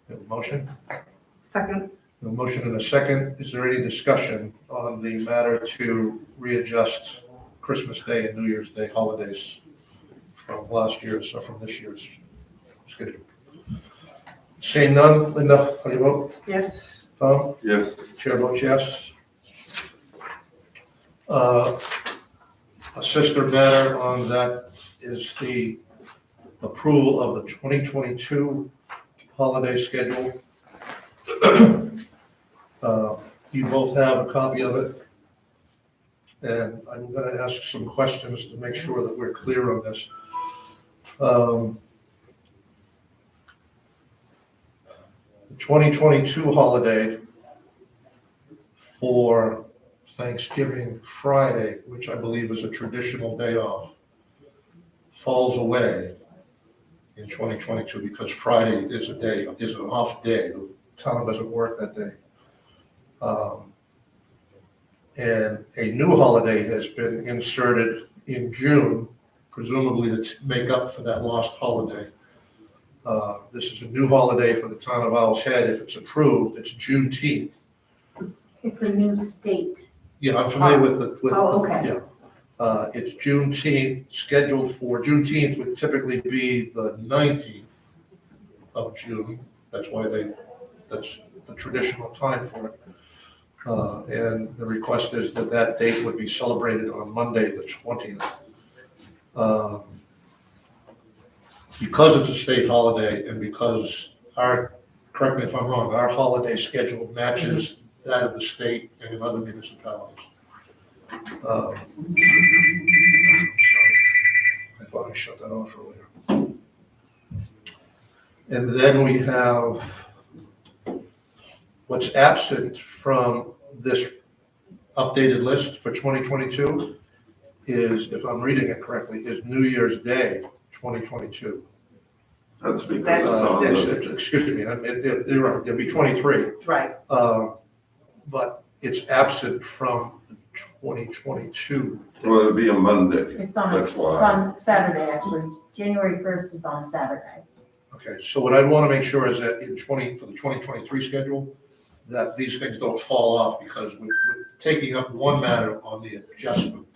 We have a motion? Second. A motion and a second. Is there any discussion on the matter to readjust Christmas Day and New Year's Day holidays from last year's, or from this year's schedule? Seeing none, Linda, how do you vote? Yes. Tom? Yes. Chair votes yes. A sister matter on that is the approval of the 2022 holiday schedule. You both have a copy of it. And I'm going to ask some questions to make sure that we're clear on this. The 2022 holiday for Thanksgiving Friday, which I believe is a traditional day off, falls away in 2022 because Friday is an off day. The town doesn't work that day. And a new holiday has been inserted in June, presumably to make up for that lost holiday. This is a new holiday for the town of Owl's Head. If it's approved, it's Juneteenth. It's a new state. Yeah, I'm familiar with the, okay. yeah. It's Juneteenth, scheduled for, Juneteenth would typically be the 19th of June. That's why that's the traditional time for it. And the request is that that date would be celebrated on Monday, the 20th. Because it's a state holiday and because correct me if I'm wrong, our holiday schedule matches that of the state and other municipalities. Sorry, I thought I shut that off earlier. And then we have what's absent from this updated list for 2022 is, if I'm reading it correctly, is New Year's Day 2022. That's because it's on the, Excuse me, you're right, it'll be 23. Right. But it's absent from the 2022. well, it'll be a Monday. It's on That's why. Saturday, actually. January 1st is on Saturday. Okay, so what I want to make sure is that for the 2023 schedule, that these things don't fall off because we're taking up one matter on the adjustment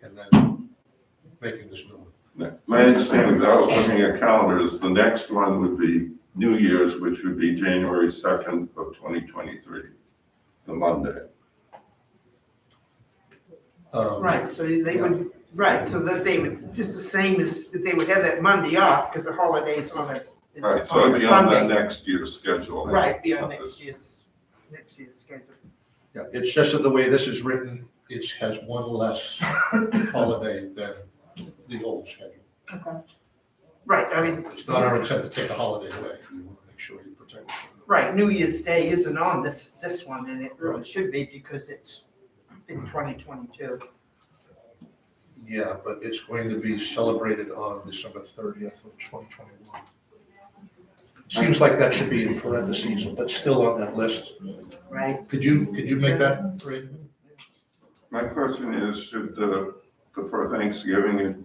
and then making this new one. My understanding is I was looking at calendars, the next one would be New Year's, which would be January 2nd of 2023, the Monday. Right, so they would, right, so that they would, it's the same as, that they would have that Monday off, because the holiday's on a, it's Right, so on it'd a be on the Sunday. next year's schedule. Right, be on Not next this. year's schedule. Yeah, it's just that the way this is written, it has one less holiday than the old schedule. Okay. Right, I mean, It's not our intent to take a holiday away. We want to make sure you protect it. right, New Year's Day isn't on this one, and it really should be because it's in 2022. Yeah, but it's going to be celebrated on December 30th of 2021. Seems like that should be in parentheses, but still on that list. Right. Could you make that, Ray? My question is, should for Thanksgiving,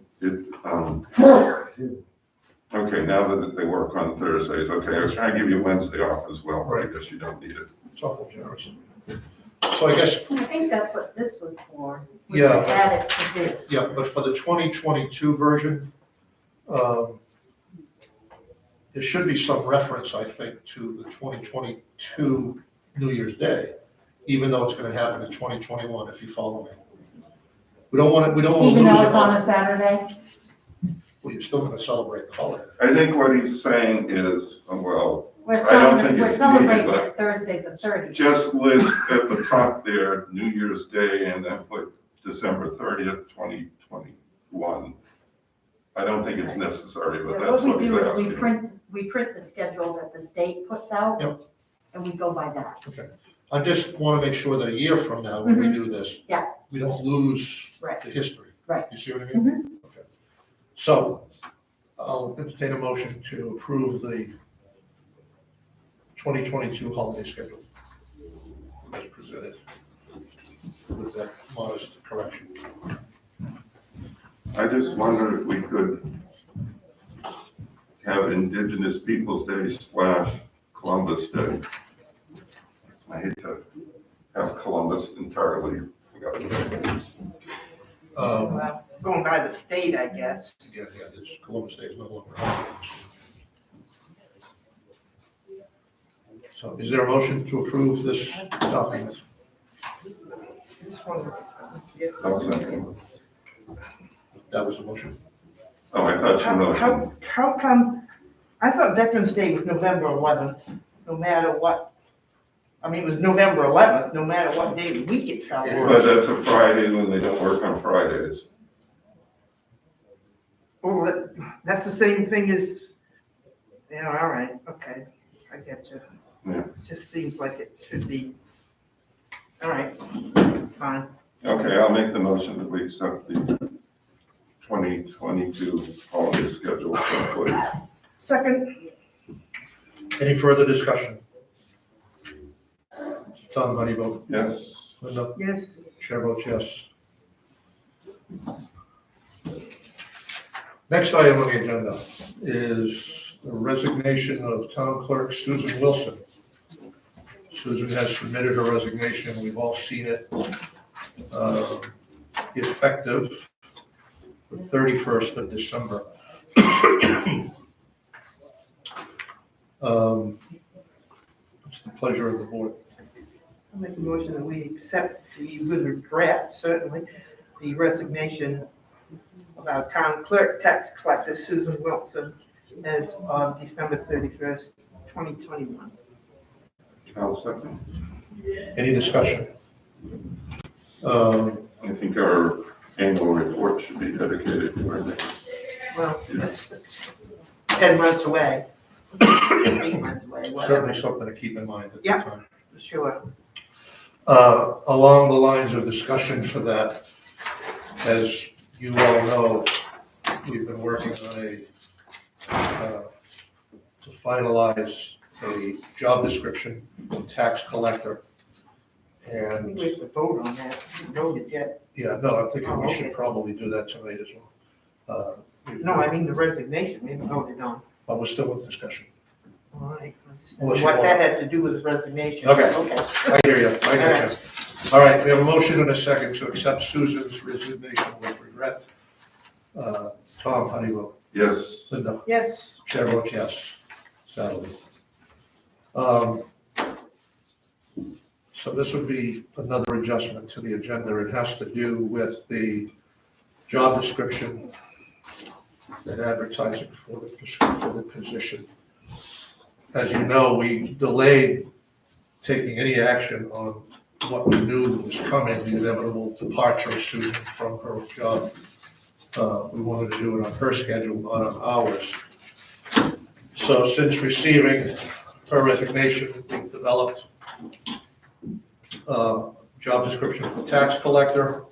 Okay, now that they work on Thursdays, okay, I was trying to give you Wednesday off as well, but I guess you don't need it. It's awful generous. So I guess, I think that's what this was for. Was Yeah. to add it to this. yeah, but for the 2022 version, there should be some reference, I think, to the 2022 New Year's Day, even though it's gonna happen in 2021, if you follow me. We don't want to lose Even it though it's on all. a Saturday? Well, you're still gonna celebrate the holiday. I think what he's saying is, well, We're I don't celebrating, think we're it's celebrating needed, it Thursday the 30th. just list at the top there, New Year's Day, and then put December 30th, 2021. I don't think it's necessary, but that's What what we he's do is asking. we print the schedule that the state puts out. Yep. And we go by that. I just want to make sure that a year from now, when we do this, Yeah. we don't lose Right. the history. Right. You see what I mean? Okay. So I'll entertain a motion to approve the 2022 holiday schedule as presented with that modest correction. I just wonder if we could have Indigenous Peoples' Day / Columbus Day. I hate to have Columbus entirely forgotten. Well, Going by the state, I guess. Yeah, this Columbus Day is no longer. holiday. So is there a motion to approve this document? I'll second. That was the motion. Oh, I thought you motioned. How come, I thought Veterans Day was November 11th, no matter what. I mean, it was November 11th, no matter what day of the week it fell. But that's a Friday when they don't work on Fridays. Well, that's the same thing as, yeah, all right, okay, I get you. Yeah. It just seems like it should be, all right, fine. Okay, I'll make the motion that we accept the 2022 holiday schedule. Please. Second, Any further discussion? Tom, how do you vote? Yes. Linda? yes, Chair votes yes. Next item on the agenda is the resignation of Town Clerk Susan Wilson. Susan has submitted her resignation, we've all seen it, effective the 31st of December. It's the pleasure of the board. I'll make a motion that we accept with regret, certainly, the resignation of our town clerk, tax collector Susan Wilson as of December 31st, 2021. I'll second. Any discussion? I think our annual report should be dedicated to her name. Well, it's 10 months away, 8 months away, whatever, Certainly something to keep in mind at the Yeah. time. for sure. Along the lines of discussion for that, as you all know, we've been working on to finalize a job description for tax collector. I think And, we have to vote on that, we voted yet. yeah, no, I'm thinking we should Okay. probably do that tonight as well. No, I mean the resignation, we haven't voted on. But we're still in discussion. All right, I just Unless what you that want- had to do with resignation. Okay. Okay. I hear you, I get you. All right, we have a motion and a second to accept Susan's resignation with regret. Tom, how do you vote? Yes. Linda? Yes, Chair votes yes, sadly. So this would be another adjustment to the agenda. It has to do with the job description and advertising for the position. As you know, we delayed taking any action on what we knew was coming, the inevitable departure of Susan from her job. We wanted to do it on her schedule, not on ours. So since receiving her resignation, we've developed a job description for tax collector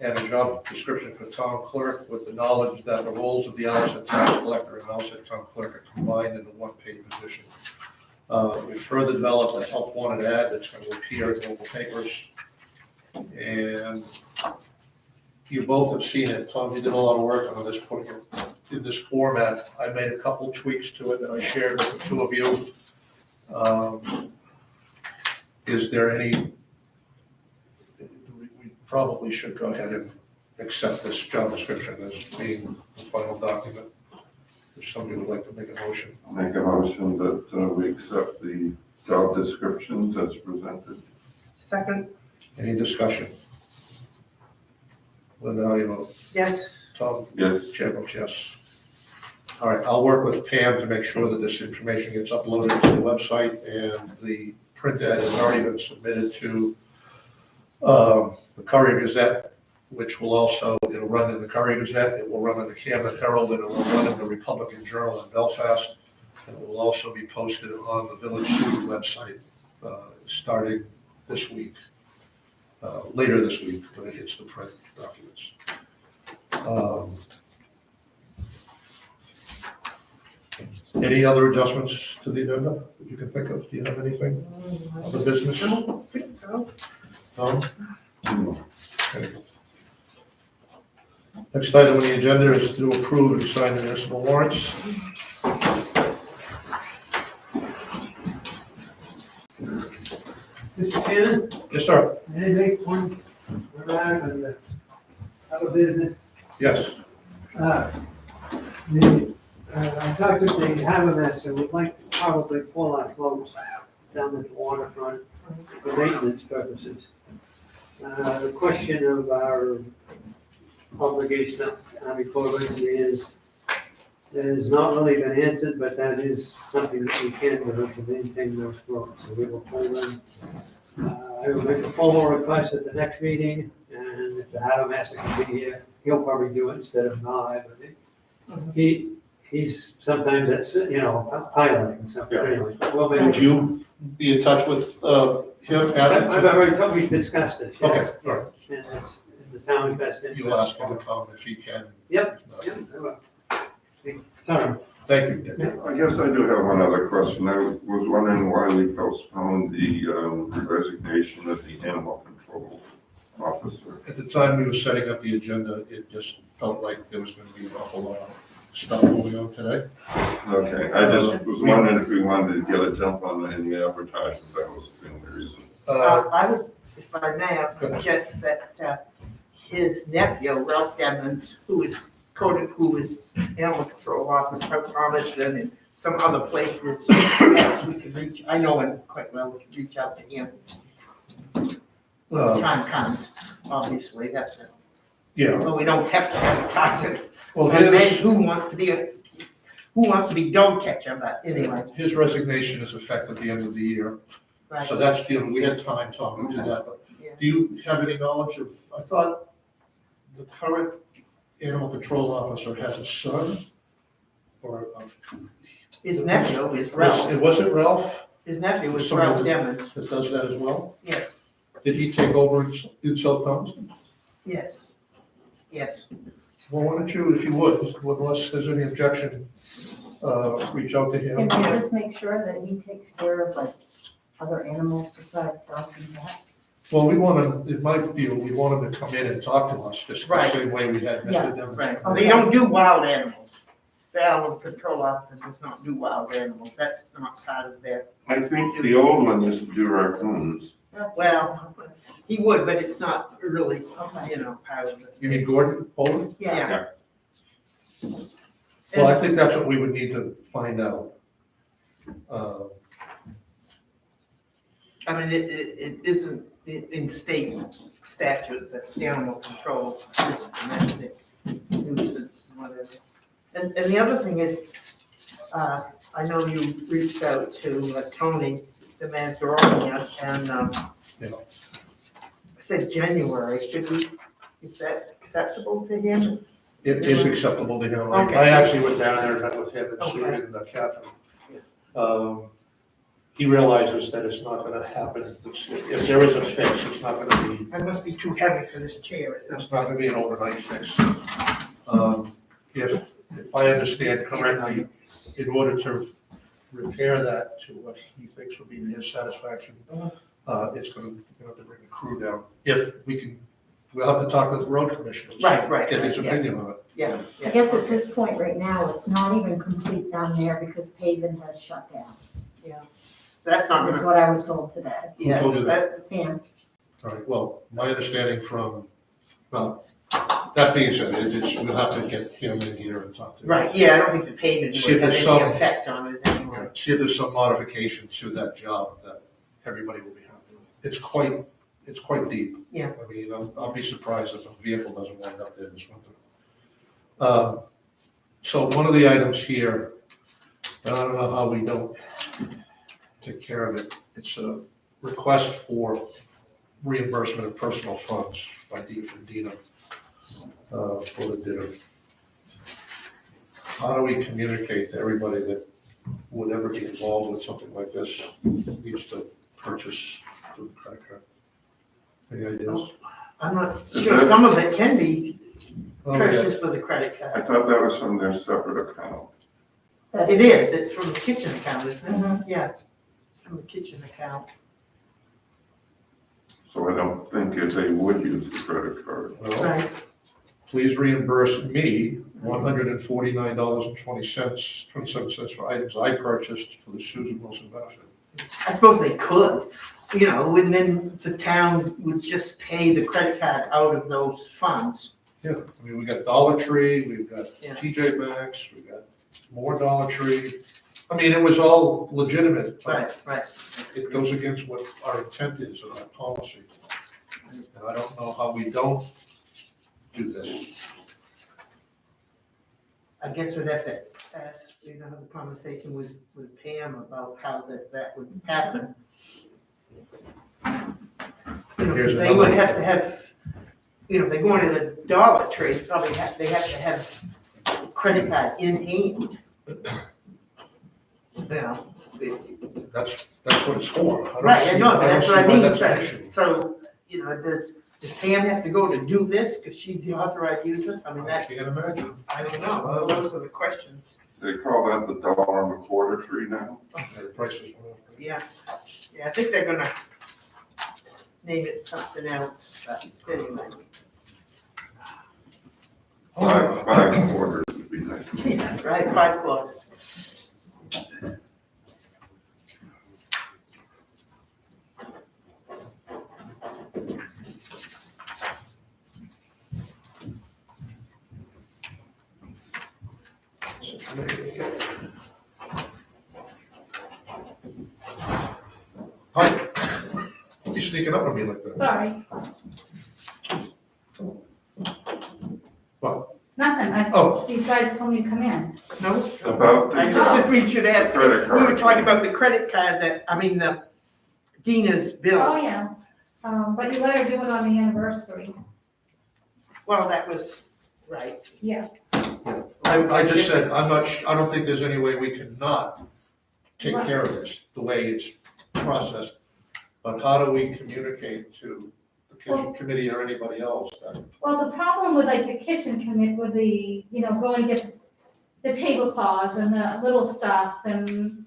and a job description for town clerk, with the knowledge that the roles of the Allison tax collector and Allison town clerk are combined into one paid position. We further developed a help wanted ad that's going to appear in local papers. And you both have seen it. Tom, you did a lot of work on this, putting it in this format. I made a couple tweaks to it that I shared with the two of you. Is there any, we probably should go ahead and accept this job description as being the final document. If somebody would like to make a motion. I'll make a motion that we accept the job descriptions as presented. Second, Any discussion? Linda, how do you vote? yes. Tom? Yes. Chair votes yes. All right, I'll work with Pam to make sure that this information gets uploaded to the website, and the print ad has already been submitted to the Courier Gazette, which will also, it'll run in the Courier Gazette, it will run in the Camden Herald, and it will run in the Republican Journal in Belfast, and it will also be posted on the Village City website starting this week, later this week when it hits the print documents. Any other adjustments to the agenda that you can think of? Do you have anything? Other business? I don't think so. No? Okay. Next item on the agenda is to approve and sign the municipal warrants. Mr. Chairman, Yes, sir. anything on, on the other business? Yes. I talked to the Habermas and would like to probably pull our floats down at the waterfront for maintenance purposes. The question of our obligation to Army Corps of Engineers has not really been answered, but that is something that we can do to maintain those floats. So we will pull them. I will make a formal request at the next meeting, and if the Habermas can be here, he'll probably do it instead of I, but he's sometimes that's, piloting something anyway. Well, Would maybe. you be in touch with him, Adam? I've already told, we discussed it. Yes. Okay, all right. And it's in the town's best interest. You'll ask him to come if he can. Yep. Yep, I will. Sorry. Thank you, Dick. I guess I do have one other question. I was wondering why we postponed the resignation of the animal control officer. At the time we were setting up the agenda, it just felt like there was going to be an awful lot of stuff going on today. Okay, I just was wondering if we wanted to get a jump on any advertisements. That was the only reason. I would, if I may, I would suggest that his nephew, Ralph Demons, who is animal control officer from Palmerston and some other places, perhaps we could reach, I know him quite well, we could reach out to him. When the time comes, obviously, that's it. Yeah, Well, we don't have to advertise it. well, And then his who wants to be dog catcher, but anyway. his resignation is effective the end of the year. Right. So that's, we had time talking to that, but Yeah. do you have any knowledge of, I thought the current animal control officer has a son? Or His nephew is Ralph. it wasn't Ralph His nephew was Somebody Ralph Demons. that does that as well? Yes, Did he take over in South Thompson? yes, yes. Well, why don't you, if you would, unless there's any objection, reach out to him. Can we just make sure that he takes care of like other animals besides dogs and cats? Well, we want to, in my view, we want him to come in and talk to us, just the Right. same way we had Yeah. Mr. Devon. Right. They don't do wild animals. The animal control officer does not do wild animals. That's not part of their, I think the old one used to do raccoons. well, he would, but it's not really, Okay. part of it. You mean Gordon Poland? Yeah. Well, I think that's what we would need to find out. I mean, it isn't in state statute that animal control is domestic nuisance, whatever. And the other thing is, I know you reached out to Tony, the Mazzaroni, and Yeah. said January, is that acceptable to him? It is acceptable to him. Okay. I actually went down there and met with him and Sue Okay. and Catherine. He realizes that it's not gonna happen. If there is a fix, it's not gonna be, That must be too heavy for this chair or something. it's not gonna be an overnight fix. If I understand correctly, in order to repair that to what he thinks would be to his satisfaction, it's gonna, have to bring the crew down. If we can we'll have to talk to the road commissioner. Right, Get his yeah. opinion on it. Yeah, I guess at this point right now, it's not even complete down there because paving has shut down. that's not That's gonna, what I was told today. yeah. told you that? And All right, well, my understanding from, well, that being said, it is, we'll have to get him in here and talk to him. Right, yeah, I don't think the pavement See would if have there's any some- effect on it anyway. Yeah, see if there's some modification to that job that everybody will be happy with. It's quite deep. Yeah. I mean, I'll be surprised if a vehicle doesn't wind up there this winter. So one of the items here, and I don't know how we don't take care of it, it's a request for reimbursement of personal funds from Dina for the dinner. How do we communicate to everybody that would ever be involved with something like this needs to purchase through the credit card? Any ideas? I'm not sure, some of it can be Oh, yeah. purchased with a credit I card. thought that was from their separate account. It is, it's from the kitchen account, isn't it? Mhm. Yeah, it's from the kitchen account. So I don't think if they would use the credit card. Well, Right, please reimburse me $149.27 for items I purchased for the Susan Wilson benefit. I suppose they could, you know, and then the town would just pay the credit card out of those funds. Yeah, I mean, we got Dollar Tree, we've got Yeah. TJ Maxx, we got more Dollar Tree. I mean, it was all legitimate, but Right. it goes against what our intent is in our policy. And I don't know how we don't do this. I guess we'd have to ask, you know, have a conversation with Pam about how that would happen. You know, Here's they would another- have to have, you know, if they go into the Dollar Tree, they have to have a credit card in hand. You know, That's what it's for. don't right, I see- know, but don't that's see what I why mean, that's an issue. so, you know, does Pam have to go to do this, because she's the authorized user? I mean, I that, can't imagine. I don't know, those are the questions. They call that the $1.25 tree now. The prices went up. Yeah, yeah, I think they're gonna name it something else, but anyway. Five quarters would be nice. Yeah, right, 5 quarters. Hi. You sneaking up on me like that? Sorry, What? nothing, Oh. you guys told me to come in. No, About I just said we should ask, Credit we were card. talking about the credit card the Dina's Oh, bill. yeah, but you let her do it on the anniversary, Well, that was, right. yeah. I just said, I don't think there's any way we can not take care of this, the way it's processed. But how do we communicate to the kitchen committee or anybody else that, Well, the problem with like the kitchen commit would be, you know, going to get the tablecloths and the little stuff, and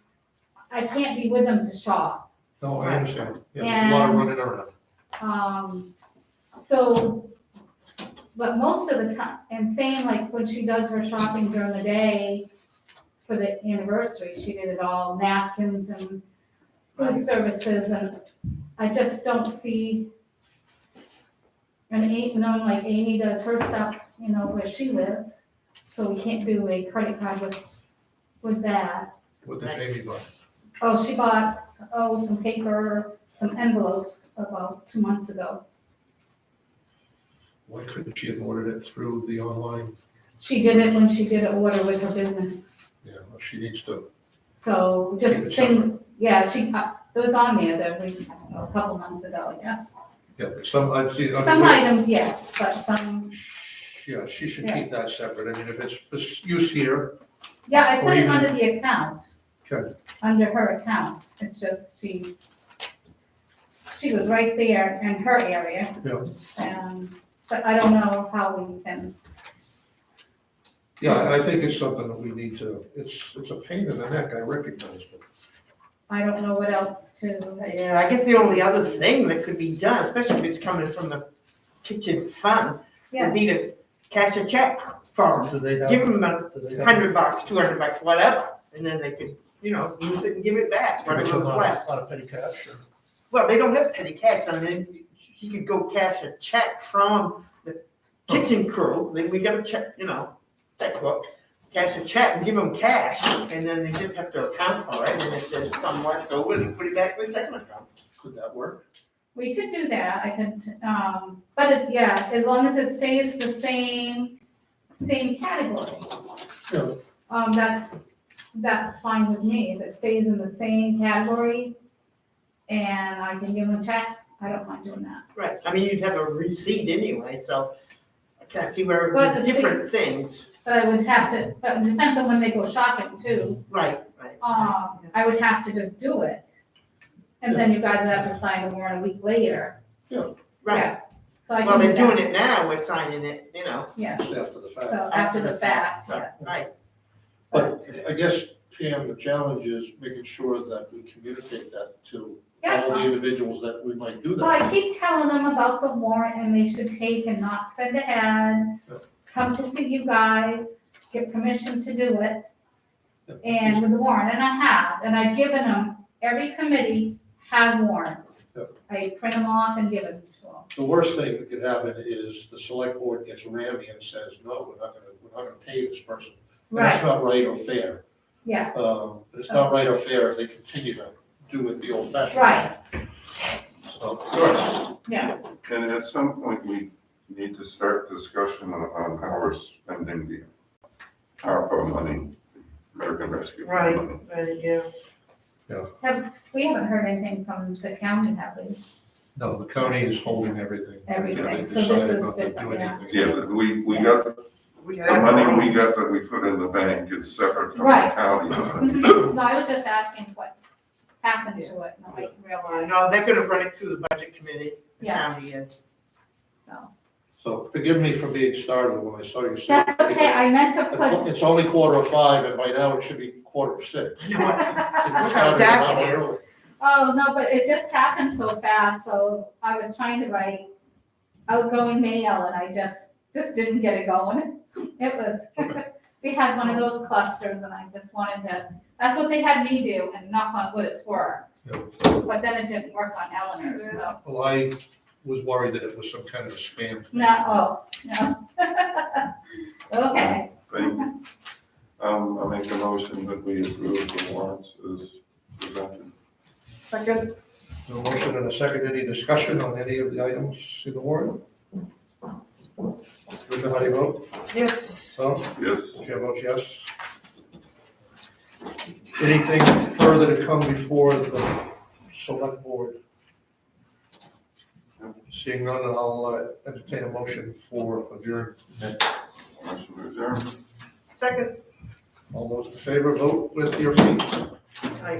I can't be with them to shop. no, I understand. Yeah, there's a lot of running around. So, but most of the time, and same like when she does her shopping during the day for the anniversary, she did it all, napkins and food services, and I just don't see. And like Amy does her stuff, you know, where she lives, so we can't do a credit card with that. What does Amy buy? Oh, she bought, some paper, some envelopes about 2 months ago. Why couldn't she have ordered it through the online? She did it when she did an order with her business. Yeah, well, she needs to, So Keep just it things, yeah, it was on there that we, a couple months ago, I guess. yeah, but some, I mean, Some items, yes, but some, yeah, she should keep that separate. I mean, if it's for use here, yeah, I put Or it even- under the account. Okay. Under her account. It's just she was right there in her area. Yeah. And, but I don't know how we can, yeah, I think it's something that we need to, it's a pain in the neck, I recognize, but I don't know what else to, Yeah, I guess the only other thing that could be done, especially if it's coming from the kitchen fund Yeah. would be to cash a check for them. Do they have? Give them do they have- $100, $200, whatever, and then they could, use it and give it back, Give whatever some was out left. of petty cash or? Well, they don't have petty cash, I mean, he could go cash a check from the kitchen crew, then we got a check, checkbook, cash a check and give them cash, and then they just have to account for it, and if there's some left over, they put it back in the checking account. Could that work? We could do that, I could, but it, yeah, as long as it stays the same category. Yeah. That's fine with me, if it stays in the same category and I can give them a check, I don't mind doing that. Right, I mean, you'd have a receipt anyway, so I can't see where it But would the be different things. But I would have to, but it depends on when they go shopping too, Right. I would have to just do it. And then you guys would have to sign the warrant a week later. Right, Yeah. So I well, can do they're doing that, it now, we're signing it, yeah, Just after the fact. so after the fact, so, yes. right. But I guess, Pam, the challenge is making sure that we communicate that to all the Yeah, individuals that we might do well, that. I keep telling them about the warrant and they should take and not spend ahead, Yeah. come to see you guys, get permission to do it. Yeah. And with the warrant, and I have, and I've given them, every committee has warrants. Yeah. I print them off and give them to them. The worst thing that could happen is the select board gets rammy and says, no, we're not gonna pay this person. And that's not right or fair. Yeah, But it's not right or fair if they continue to do it the old fashioned. right, So, yeah, And at some point, we need to start discussion on how we're spending the ARPA money, American Rescue Plan money. Right, yeah. we haven't heard anything from the county, have we? no, the county is holding everything. Everything. They So this decided is not to do different, yeah. anything. Yeah, but we got, the money we got that we put in the bank is separate from the Right. county. No, I was just asking what's happened to it, and I didn't realize, No, they're gonna run it through the budget committee, the Yeah. county is. so. So forgive me for being startled when I saw you say. That's okay, I meant to put, It's only 4:45 and by now it should be 5:45. You know what? It Look was how happening an dark hour it is. early. oh, no, but it just happened so fast, so I was trying to write outgoing mail, and I just didn't get it going. It was, we had one of those clusters, and I just wanted to, that's what they had me do, and knock on wood, it's worked. But then it didn't work on Eleanor's, so, Well, I was worried that it was some kind of a spam thing. no, okay, Thank you. I make a motion that we approve the warrants as presented. Second, No motion and a second. Any discussion on any of the items in the warrant? Linda, how do you vote? yes. Tom? Yes. Chair votes yes. Anything further to come before the select board? Seeing none, I'll entertain a motion for adjournment. Motion to adjourn. Second, All those in favor, vote with your feet. I